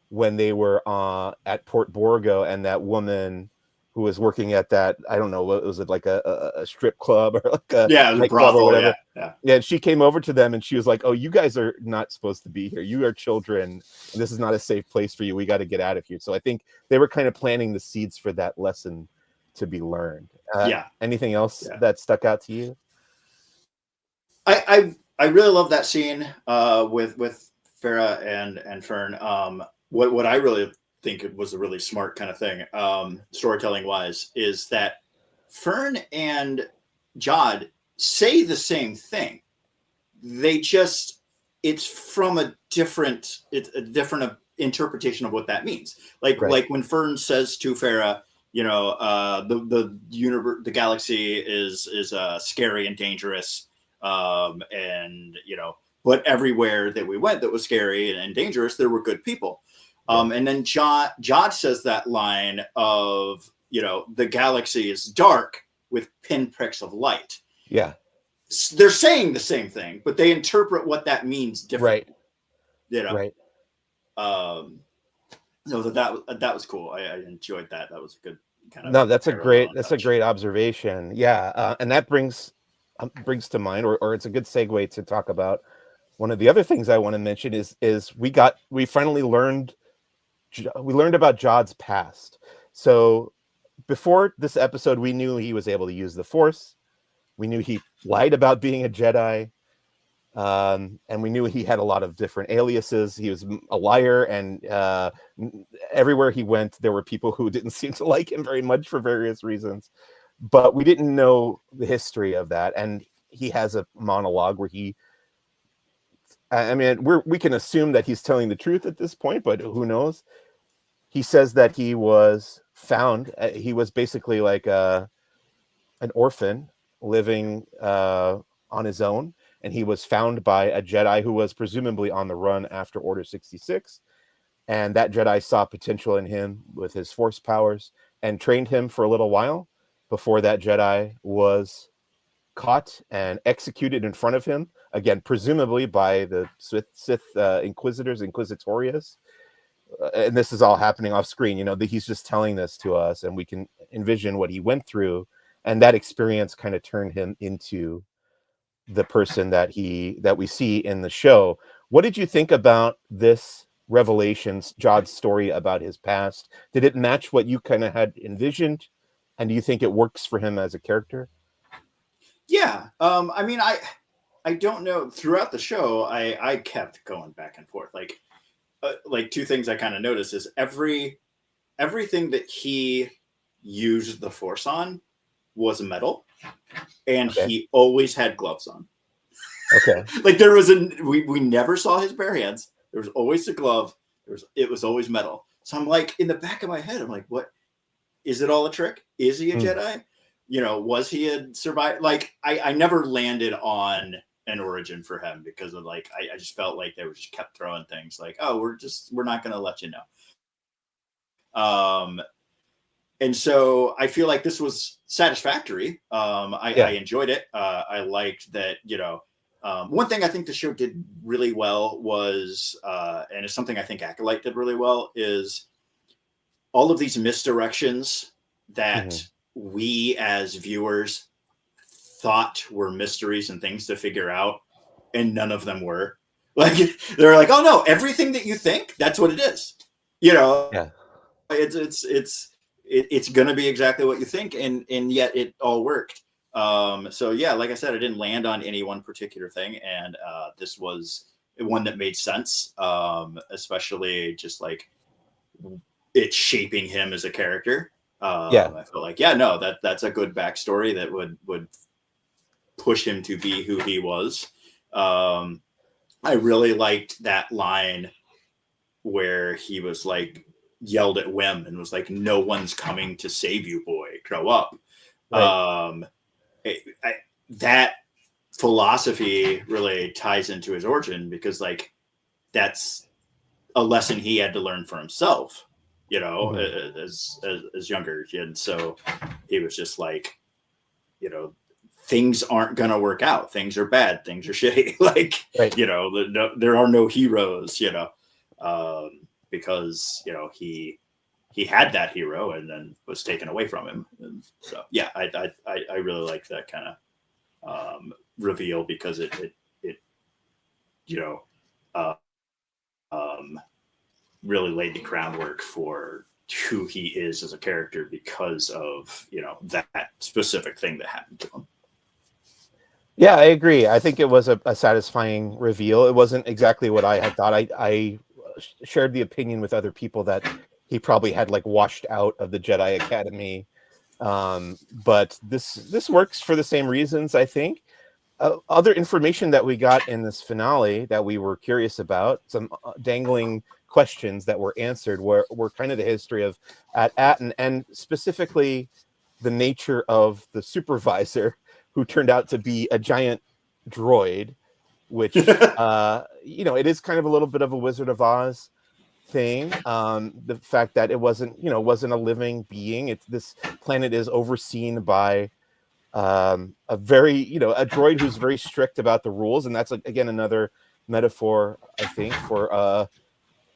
when they were at Port Borgo, and that woman who was working at that, I don't know, what was it, like a strip club or like a nightclub or whatever. Yeah, and she came over to them and she was like, "Oh, you guys are not supposed to be here. You are children, and this is not a safe place for you. We got to get out of here." So I think they were kind of planting the seeds for that lesson to be learned. Anything else that stuck out to you? I really love that scene with Farah and Fern. What I really think it was a really smart kind of thing, storytelling wise, is that Fern and Jod say the same thing. They just, it's from a different interpretation of what that means. Like when Fern says to Farah, you know, the universe, the galaxy is scary and dangerous, and you know, but everywhere that we went that was scary and dangerous, there were good people. And then Jod says that line of, you know, the galaxy is dark with pinpricks of light. Yeah. They're saying the same thing, but they interpret what that means differently. Right. You know? Right. No, that was cool. I enjoyed that. That was a good kind of. No, that's a great observation. Yeah. And that brings to mind, or it's a good segue to talk about one of the other things I want to mention is we finally learned about Jod's past. So before this episode, we knew he was able to use the Force. We knew he lied about being a Jedi. And we knew he had a lot of different aliases. He was a liar, and everywhere he went, there were people who didn't seem to like him very much for various reasons. But we didn't know the history of that. And he has a monologue where we can assume that he's telling the truth at this point, but who knows? He says that he was found. He was basically like an orphan living on his own, and he was found by a Jedi who was presumably on the run after Order 66. And that Jedi saw potential in him with his Force powers and trained him for a little while before that Jedi was caught and executed in front of him, again, presumably by the Sith Inquisitors, Inquisitorius. And this is all happening off screen. You know, he's just telling this to us, and we can envision what he went through. And that experience kind of turned him into the person that we see in the show. What did you think about this revelation, Jod's story about his past? Did it match what you kind of had envisioned? And do you think it works for him as a character? Yeah. I mean, I don't know. Throughout the show, I kept going back and forth. Like two things I kind of noticed is everything that he used the Force on was metal, and he always had gloves on. Okay. Like we never saw his bare hands. There was always a glove. It was always metal. So I'm like, in the back of my head, I'm like, what? Is it all a trick? Is he a Jedi? You know, was he a survivor? Like, I never landed on an origin for him because of I just felt like they were just kept throwing things like, oh, we're not going to let you know. And so I feel like this was satisfactory. I enjoyed it. I liked that, one thing I think the show did really well was, and it's something I think Acolyte did really well, is all of these misdirections that we as viewers thought were mysteries and things to figure out, and none of them were. Like, they're like, oh no, everything that you think, that's what it is. It's gonna be exactly what you think, and yet it all worked. So yeah, like I said, I didn't land on any one particular thing, and this was one that made sense, especially just like it shaping him as a character. I feel like, that's a good backstory that would push him to be who he was. I really liked that line where he was like yelled at Wim and was like, "No one's coming to save you, boy. Grow up." Right. That philosophy really ties into his origin, because like that's a lesson he had to learn for himself, as younger. And so he was just like, things aren't going to work out. Things are bad. Things are shitty. Like, right. There are no heroes, because, he had that hero and then was taken away from him. And so, yeah, I really like that kind of reveal, because it really laid the groundwork for who he is as a character, because of, that specific thing that happened to him. Yeah, I agree. I think it was a satisfying reveal. It wasn't exactly what I had thought. I shared the opinion with other people that he probably had like washed out of the Jedi Academy. But this works for the same reasons, I think. Other information that we got in this finale that we were curious about, some dangling questions that were answered, were kind of the history of Atten, and specifically the nature of the supervisor, who turned out to be a giant droid, which, it is kind of a little bit of a Wizard of Oz thing. The fact that it wasn't a living being. This planet is overseen by a very, a droid who's very strict about the rules. And that's, again, another metaphor, I think, for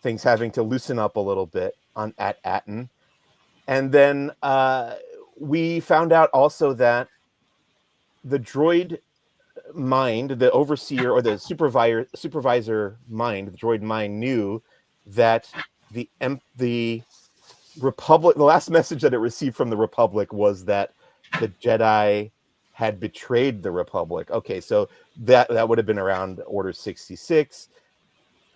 things having to loosen up a little bit at Atten. And then we found out also that the droid mind, the overseer or the supervisor mind, the droid mind, knew that the Republic, the last message that it received from the Republic was that the Jedi had betrayed the Republic. Okay, so that would have been around Order 66.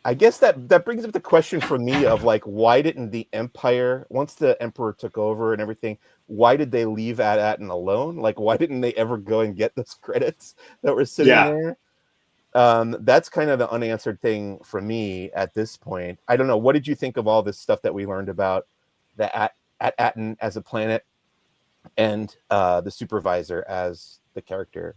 I guess that brings up the question for me of like, why didn't the Empire, once the Emperor took over and everything, why did they leave Atten alone? Like, why didn't they ever go and get those credits that were sitting there? That's kind of the unanswered thing for me at this point. I don't know. What did you think of all this stuff that we learned about the Atten as a planet and the supervisor as the character?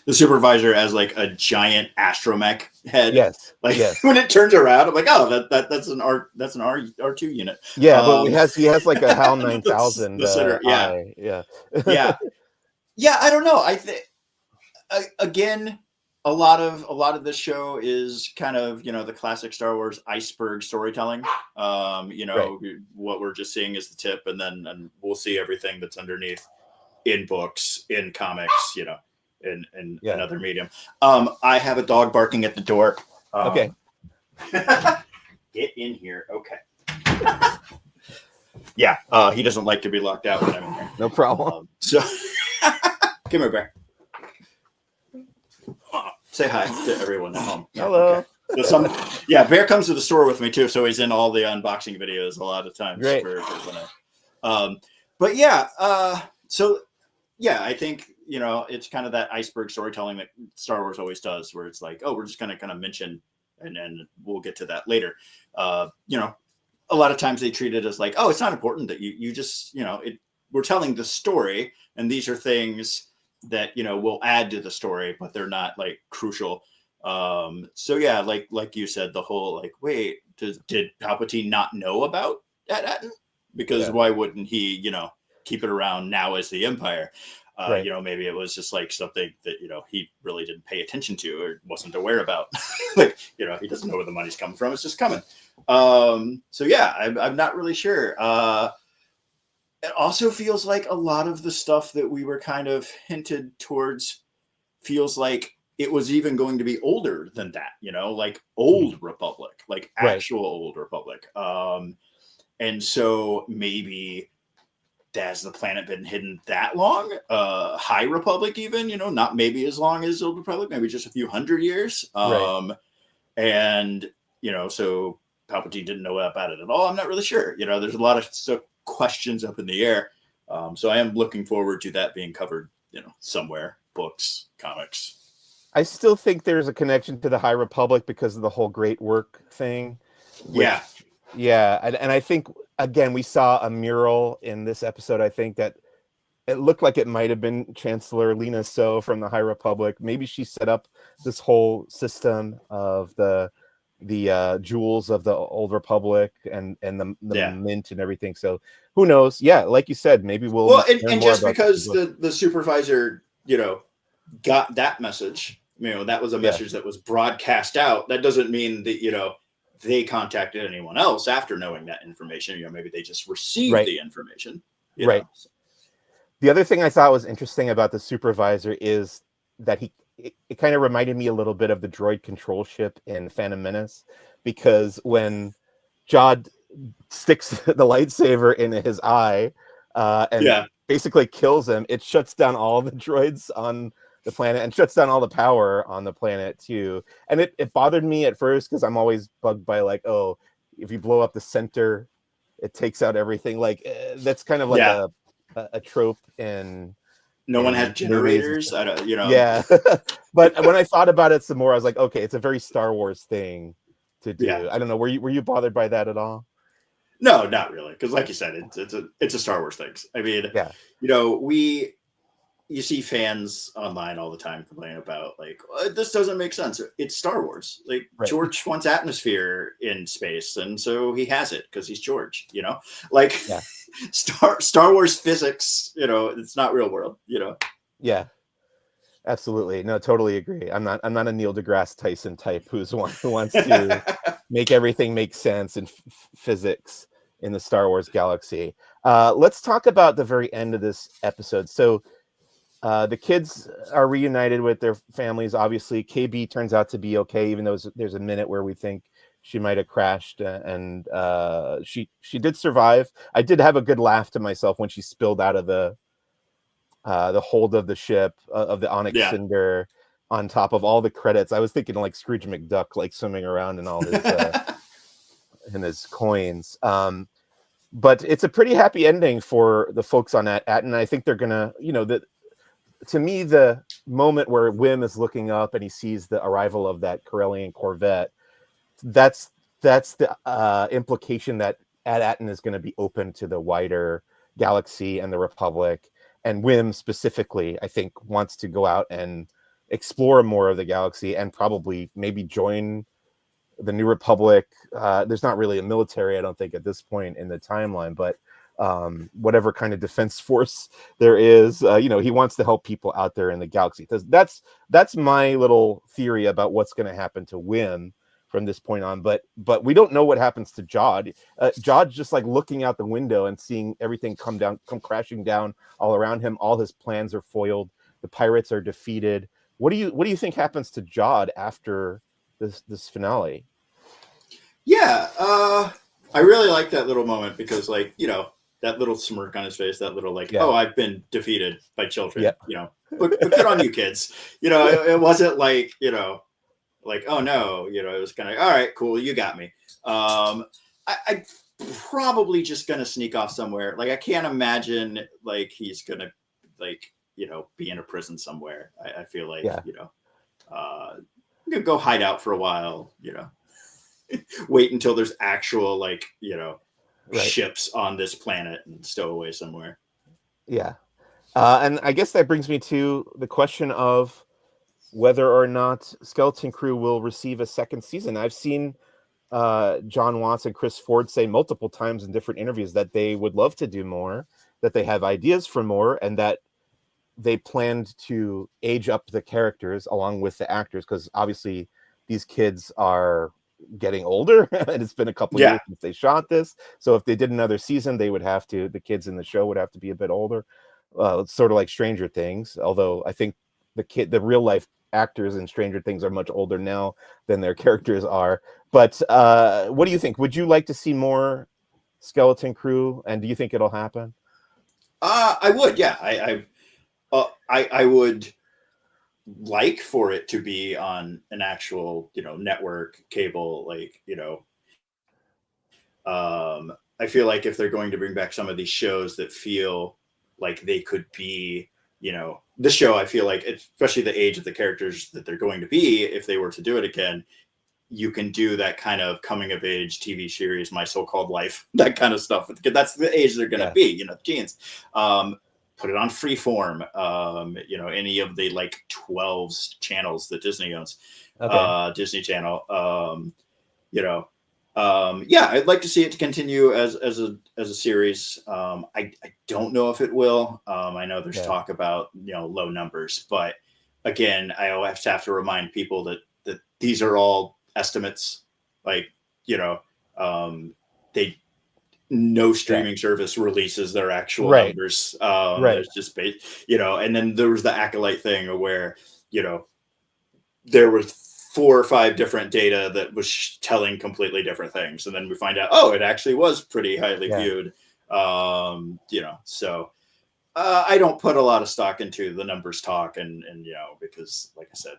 The supervisor as like a giant astromech head. Yes. Like, yes. When it turns around, I'm like, oh, that's an R2 unit. Yeah, but he has like a HAL 9000. Yeah. I don't know. I think again, a lot of this show is kind of, the classic Star Wars iceberg storytelling. Right. What we're just seeing is the tip, and we'll see everything that's underneath in books, in comics, in another medium. I have a dog barking at the door. Okay. Get in here. Okay. Yeah. He doesn't like to be locked out when I'm in here. No problem. So come here, Bear. Say hi to everyone at home. Hello. Okay. So Bear comes to the store with me too, so he's in all the unboxing videos a lot of times. Great. I think, it's kind of that iceberg storytelling that Star Wars always does, where it's like, oh, we're just going to kind of mention, and then we'll get to that later. A lot of times they treat it as like, oh, it's not important that you just, we're telling the story, and these are things that, will add to the story, but they're not like crucial. Like you said, the whole like, wait, did Palpatine not know about Atten? because why wouldn't he, keep it around now as the Empire? Right. Maybe it was just like something that, he really didn't pay attention to or wasn't aware about. Like, he doesn't know where the money's coming from. It's just coming. So yeah, I'm not really sure. It also feels like a lot of the stuff that we were kind of hinted towards feels like it was even going to be older than that, like old Republic, like actual old Republic. And so maybe has the planet been hidden that long? High Republic even, not maybe as long as Old Republic, maybe just a few hundred years. And, so Palpatine didn't know about it at all. I'm not really sure. There's a lot of questions up in the air. So I am looking forward to that being covered, somewhere, books, comics. I still think there's a connection to the High Republic because of the whole great work thing. Yeah. And I think, again, we saw a mural in this episode. I think that it looked like it might have been Chancellor Lina So from the High Republic. Maybe she set up this whole system of the jewels of the Old Republic and the mint and everything. So who knows? Yeah, like you said, maybe we'll. Well, and just because the supervisor, got that message, that was a message that was broadcast out. That doesn't mean that, they contacted anyone else after knowing that information. Maybe they just received the information. Right. The other thing I thought was interesting about the supervisor is that it kind of reminded me a little bit of the droid control ship in Phantom Menace, because when Jod sticks the lightsaber in his eye and basically kills him, it shuts down all the droids on the planet and shuts down all the power on the planet too. And it bothered me at first because I'm always bugged by like, oh, if you blow up the center, it takes out everything. Like that's kind of like a trope in no one had generators. I don't, Yeah. But when I thought about it some more, I was like, okay, it's a very Star Wars thing to do. I don't know. Were you bothered by that at all? No, not really. Because like you said, it's a Star Wars thing. I mean, you see fans online all the time complaining about like, this doesn't make sense. It's Star Wars. Like George wants atmosphere in space, and so he has it because he's George. Like Star Wars physics. It's not real world. Yeah, absolutely. No, totally agree. I'm not a Neil deGrasse Tyson type who wants to make everything make sense in physics in the Star Wars galaxy. Let's talk about the very end of this episode. So. The kids are reunited with their families. Obviously, KB turns out to be okay, even though there's a minute where we think she might have crashed, and she did survive. I did have a good laugh to myself when she spilled out of the hold of the ship of the Onyx Cinder on top of all the credits. I was thinking like Scrooge McDuck, like swimming around in all his and his coins. But it's a pretty happy ending for the folks on Atten. I think they're gonna, to me, the moment where Wim is looking up and he sees the arrival of that Corellian Corvette, that's the implication that Atten is going to be open to the wider galaxy and the Republic. And Wim specifically, I think, wants to go out and explore more of the galaxy and probably maybe join the New Republic. There's not really a military, I don't think, at this point in the timeline, but whatever kind of defense force there is, he wants to help people out there in the galaxy. That's my little theory about what's going to happen to Wim from this point on. But we don't know what happens to Jod. Jod's just like looking out the window and seeing everything come crashing down all around him. All his plans are foiled. The pirates are defeated. What do you think happens to Jod after this finale? Yeah, I really like that little moment because, like, that little smirk on his face, that little like, oh, I've been defeated by children, but good on you kids. It wasn't like, like, oh no, it was kind of, all right, cool, you got me. I probably just gonna sneak off somewhere. Like, I can't imagine like he's gonna like, be in a prison somewhere. I feel like, I'm gonna go hide out for a while, wait until there's actual like, ships on this planet and stow away somewhere. Yeah. And I guess that brings me to the question of whether or not Skeleton Crew will receive a second season. I've seen John Watts and Chris Ford say multiple times in different interviews that they would love to do more, that they have ideas for more, and that they planned to age up the characters along with the actors, because obviously these kids are getting older and it's been a couple years since they shot this. So if they did another season, the kids in the show would have to be a bit older. It's sort of like Stranger Things, although I think the real life actors in Stranger Things are much older now than their characters are. But what do you think? Would you like to see more Skeleton Crew, and do you think it'll happen? I would, yeah. I would like for it to be on an actual, network, cable, I feel like if they're going to bring back some of these shows that feel like they could be, this show, I feel like, especially the age of the characters that they're going to be, if they were to do it again, you can do that kind of coming of age TV series, My So-Called Life, that kind of stuff. Because that's the age they're going to be, teens. Put it on Freeform, any of the 12 channels that Disney owns, Disney Channel, I'd like to see it to continue as a series. I don't know if it will. I know there's talk about, low numbers, but again, I always have to remind people that these are all estimates. No streaming service releases their actual numbers. It's just and then there was the Acolyte thing where, there was 4 or 5 different data that was telling completely different things. And then we find out, it actually was pretty highly viewed. So I don't put a lot of stock into the numbers talk and because like I said,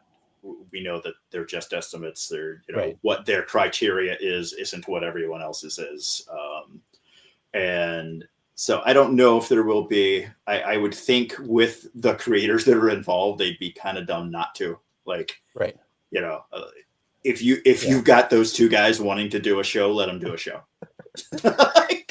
we know that they're just estimates. They're, what their criteria isn't what everyone else's is. And so I don't know if there will be. I would think with the creators that are involved, they'd be kind of dumb not to. If you've got those 2 guys wanting to do a show, let them do a show. I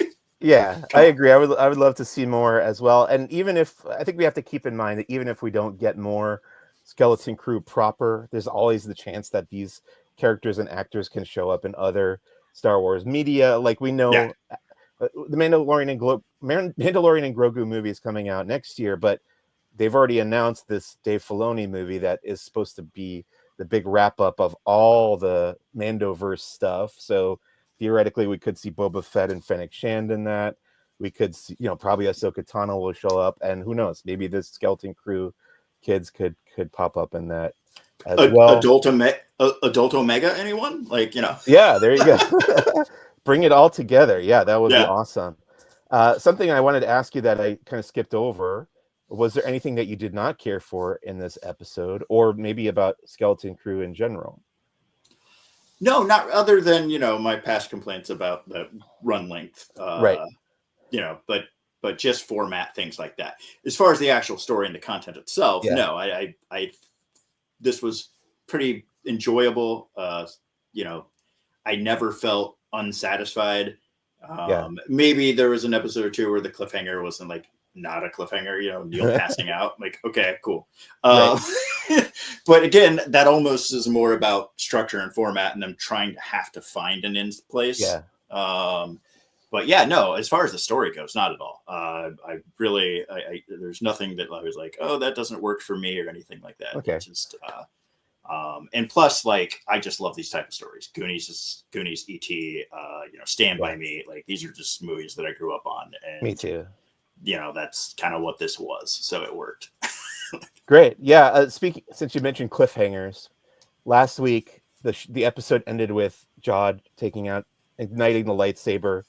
agree. I would love to see more as well. And even if, I think we have to keep in mind that even if we don't get more Skeleton Crew proper, there's always the chance that these characters and actors can show up in other Star Wars media. Like we know. The Mandalorian and Grogu movie is coming out next year, but they've already announced this Dave Filoni movie that is supposed to be the big wrap up of all the Mandoverse stuff. So theoretically, we could see Boba Fett and Fennec Shand in that. We could see, probably Ahsoka Tano will show up, and who knows? Maybe this Skeleton Crew kids could pop up in that as well. Adult Omega, anyone? Yeah, there you go. Bring it all together. Yeah, that would be awesome. Something I wanted to ask you that I kind of skipped over. Was there anything that you did not care for in this episode, or maybe about Skeleton Crew in general? No, not other than, my past complaints about the run length. But just format, things like that. As far as the actual story and the content itself, no, I this was pretty enjoyable. I never felt unsatisfied. Maybe there was an episode or 2 where the cliffhanger wasn't not a cliffhanger, Neil passing out. Okay, cool. But again, that almost is more about structure and format and them trying to have to find an end place. But no, as far as the story goes, not at all. I really, there's nothing that I was like, oh, that doesn't work for me or anything like that. Okay. It's just, and plus, I just love these type of stories. Goonies, E.T., Stand By Me. These are just movies that I grew up on. And, me too. That's kind of what this was. So it worked. Great. Yeah. Since you mentioned cliffhangers, last week, the episode ended with Jod igniting the lightsaber,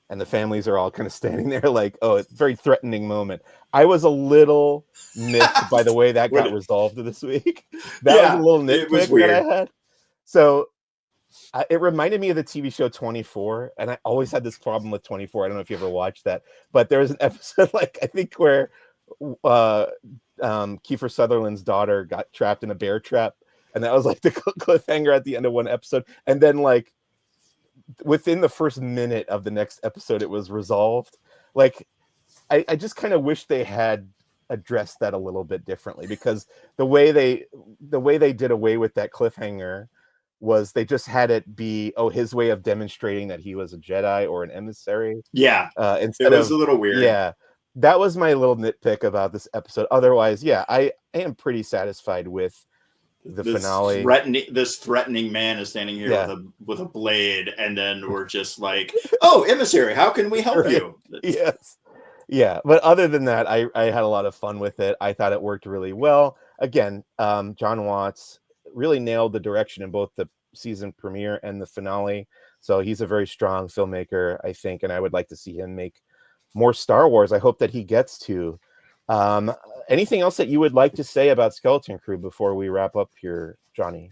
and the families are all kind of standing there it's a very threatening moment. I was a little miffed by the way that got resolved this week. That was a little nitpick that I had. So it reminded me of the TV show 24, and I always had this problem with 24. I don't know if you ever watched that, but there was an episode I think where Kiefer Sutherland's daughter got trapped in a bear trap, and that was the cliffhanger at the end of one episode, and then within the first minute of the next episode it was resolved. I just kind of wish they had addressed that a little bit differently, because the way they did away with that cliffhanger was they just had it be his way of demonstrating that he was a Jedi or an emissary. Yeah, Instead it was of a little weird. yeah, that was my little nitpick about this episode. Otherwise, yeah, I am pretty satisfied with the finale. This threatening man is standing here Yeah. with a blade, and then we're just like, "Oh, emissary, how can we help Right. you?" Yes. Yeah, but other than that, I had a lot of fun with it. I thought it worked really well. Again, John Watts really nailed the direction in both the season premiere and the finale. So he's a very strong filmmaker, I think, and I would like to see him make more Star Wars. I hope that he gets to. Um, Anything else that you would like to say about Skeleton Crew before we wrap up here, Johnny?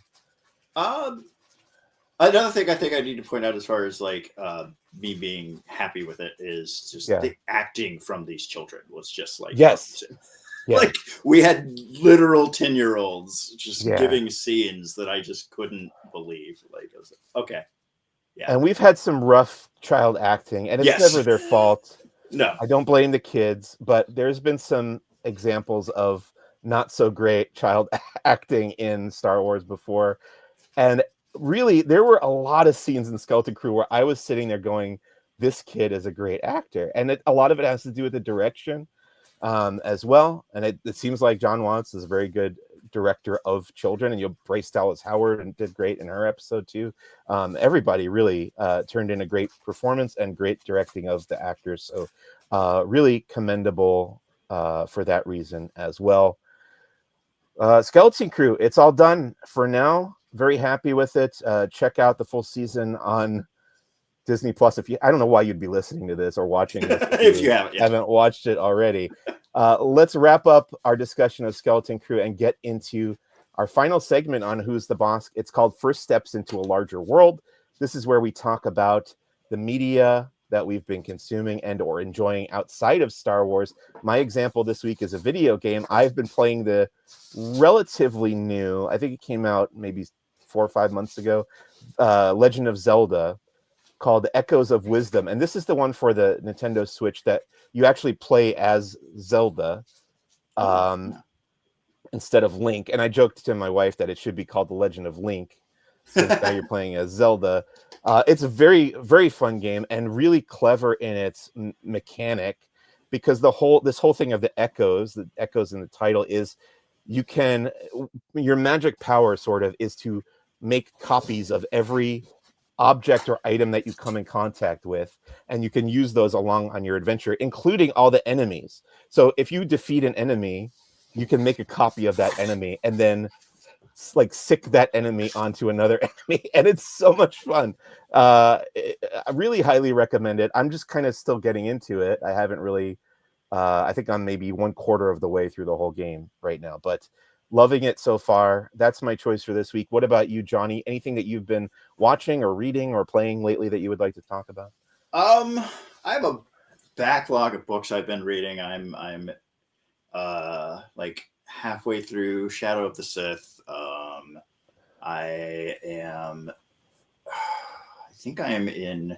Another thing I think I need to point out as far as like me being happy with it is just the acting from these children was just like amazing. Like we had literal 10-year-olds just giving scenes that I just couldn't believe. Like I was like, okay. Yeah. And we've had some rough child acting, and it's never their fault. No. I don't blame the kids, but there's been some examples of not so great child acting in Star Wars before. And really, there were a lot of scenes in Skeleton Crew where I was sitting there going, this kid is a great actor. And a lot of it has to do with the direction as well. And it seems like John Watts is a very good director of children. And Bryce Dallas Howard and did great in her episode too. Everybody really turned in a great performance and great directing of the actors. So really commendable for that reason as well. Skeleton Crew, it's all done for now. Very happy with it. Check out the full season on Disney Plus. I don't know why you'd be listening to this or watching this if you haven't watched it already. Let's wrap up our discussion of Skeleton Crew and get into our final segment on Who's the Boss. It's called First Steps into a Larger World. This is where we talk about the media that we've been consuming and or enjoying outside of Star Wars. My example this week is a video game. I've been playing the relatively new, I think it came out maybe 4 or 5 months ago, Legend of Zelda, called Echoes of Wisdom. And this is the one for the Nintendo Switch that you actually play as Zelda instead of Link. And I joked to my wife that it should be called The Legend of Link, since now you're playing as Zelda. It's a very, very fun game and really clever in its mechanic, because this whole thing of the echoes in the title is your magic power sort of is to make copies of every object or item that you come in contact with, and you can use those along on your adventure, including all the enemies. So if you defeat an enemy, you can make a copy of that enemy and then like sick that enemy onto another enemy, and it's so much fun. I really highly recommend it. I'm just kind of still getting into it. I haven't really I think I'm maybe 1/4 of the way through the whole game right now, but loving it so far. That's my choice for this week. What about you, Johnny? Anything that you've been watching or reading or playing lately that you would like to talk about? I have a backlog of books I've been reading. I'm like halfway through Shadow of the Sith. I think I am in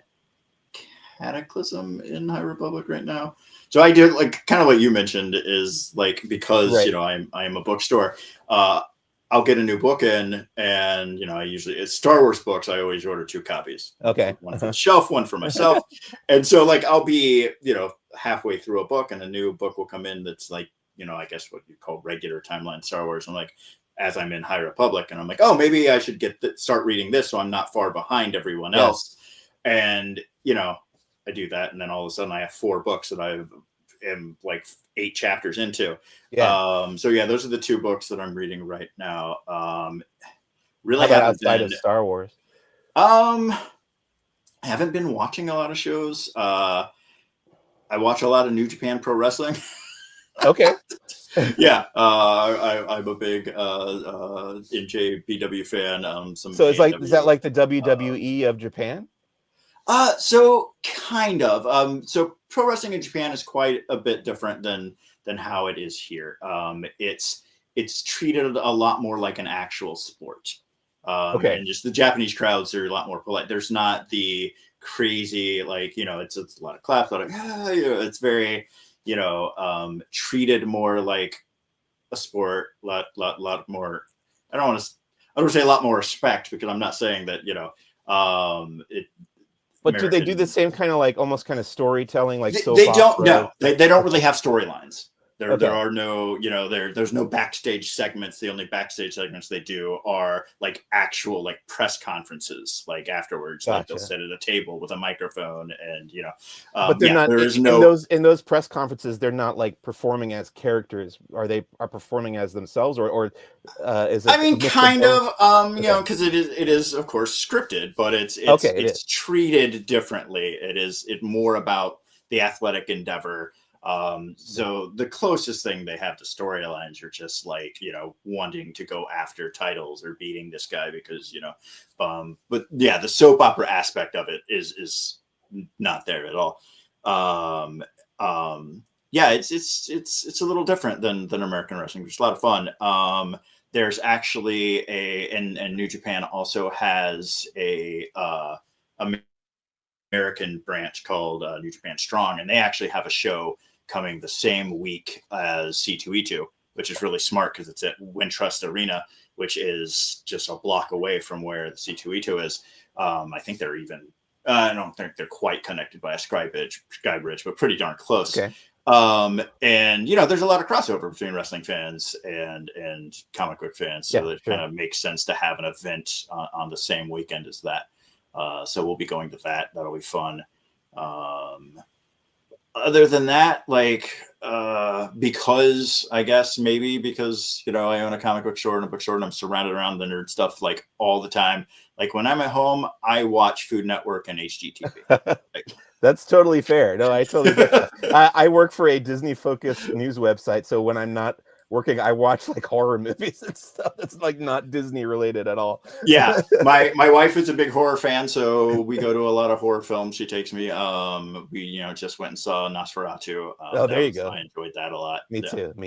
Cataclysm in High Republic right now. So I do like kind of what you mentioned is like, because I am a bookstore. I'll get a new book in, and it's Star Wars books. I always order 2 copies. Okay. One for the shelf, one for myself. And so like I'll be, halfway through a book and a new book will come in that's like, I guess what you call regular timeline Star Wars. I'm like, as I'm in High Republic, and I'm like, oh, maybe I should start reading this so I'm not far behind everyone else. And, I do that. And then all of a sudden I have 4 books that I am like 8 chapters into. So those are the 2 books that I'm reading right now. Really outside of Star Wars? I haven't been watching a lot of shows. I watch a lot of New Japan Pro Wrestling. Okay. I'm a big NJPW fan. So it's like, is that like the WWE of Japan? So kind of. So pro wrestling in Japan is quite a bit different than how it is here. It's treated a lot more like an actual sport. And just the Japanese crowds are a lot more polite. There's not the crazy, like, it's a lot of claps, it's very, treated more like a sport, lot more. I I don't say a lot more respect, because I'm not saying that, But do they do the same kind of like almost kind of storytelling, like soap they don't opera? no they don't really have storylines. Okay. There are no, there's no backstage segments. The only backstage segments they do are like actual like press conferences, like afterwards. Like they'll Gotcha. sit at a table with a microphone, and But they're not there is in no. those press conferences. They're not like performing as characters. Are performing as themselves, or is it? I mean, A mix of kind both? of, Okay. because it is of course scripted, but Okay, it is. it's treated differently. It's more about the athletic endeavor. So the closest thing they have to storylines are just like, wanting to go after titles or beating this guy because, but yeah, the soap opera aspect of it is not there at all. Yeah, it's a little different than American wrestling, which is a lot of fun. There's actually and New Japan also has a American branch called New Japan Strong, and they actually have a show coming the same week as C2E2, which is really smart because it's at Wintrust Arena, which is just a block away from where the C2E2 is. I think they're even, I don't think they're quite connected by a sky bridge, but pretty darn close. Okay. And there's a lot of crossover between wrestling fans and comic book fans, so it kind of makes sense to have an event on the same weekend as that. So we'll be going to that. That'll be fun. Other than that, because I own a comic book store and a bookstore, and I'm surrounded around the nerd stuff like all the time. Like when I'm at home, I watch Food Network and HGTV. That's totally fair. No, I totally get that. I work for a Disney-focused news website, so when I'm not working, I watch like horror movies and stuff that's like not Disney related at all. Yeah, my wife is a big horror fan, so we go to a lot of horror films. She takes me. We just went and saw Nosferatu. There you go. I enjoyed that a lot. Me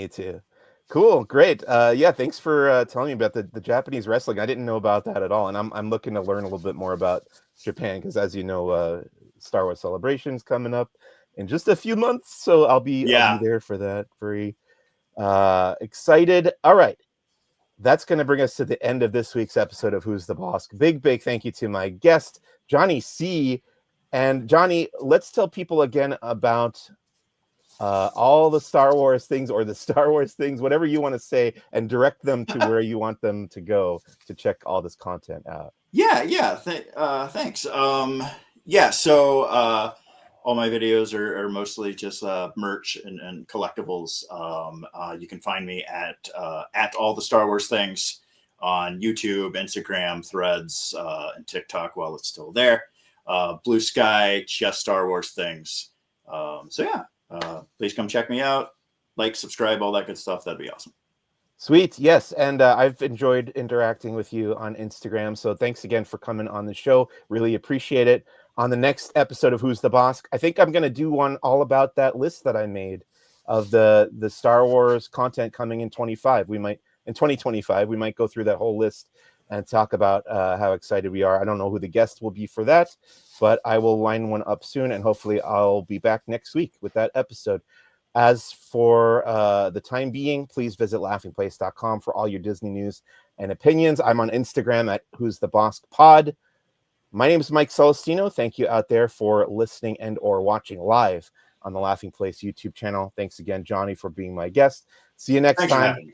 too. Cool, great. Yeah, thanks for telling me about the Japanese wrestling. I didn't know about that at all, and I'm looking to learn a little bit more about Japan because, as you know, Star Wars Celebration's coming up in just a few months, so I'll be there for that. Very excited. All right, that's going to bring us to the end of this week's episode of Who's the Bossk. Big thank you to my guest, Johnny C. And Johnny, let's tell people again about all the Star Wars things, or the Star Wars things, whatever you want to say, and direct them to where you want them to go to check all this content out. Thanks. So all my videos are mostly just merch and collectibles. You can find me at all the Star Wars things on YouTube, Instagram, Threads, and TikTok while it's still there. Blue Sky, just Star Wars things. Please come check me out. Like, subscribe, all that good stuff. That'd be awesome. Sweet. Yes. And I've enjoyed interacting with you on Instagram. So thanks again for coming on the show. Really appreciate it. On the next episode of Who's the Bossk, I think I'm going to do one all about that list that I made of the Star Wars content coming in 2025. We might go through that whole list and talk about how excited we are. I don't know who the guest will be for that, but I will line one up soon, and hopefully I'll be back next week with that episode. As for the time being, please visit laughingplace.com for all your Disney news and opinions. I'm on Instagram at Who's the Bossk Pod. My name is Mike Celestino. Thank you out there for listening and or watching live on the Laughing Place YouTube channel. Thanks again, Johnny, for being my guest. See you next time.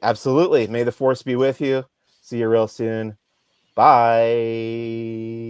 Absolutely. May the Force be with you. See you real soon. Bye.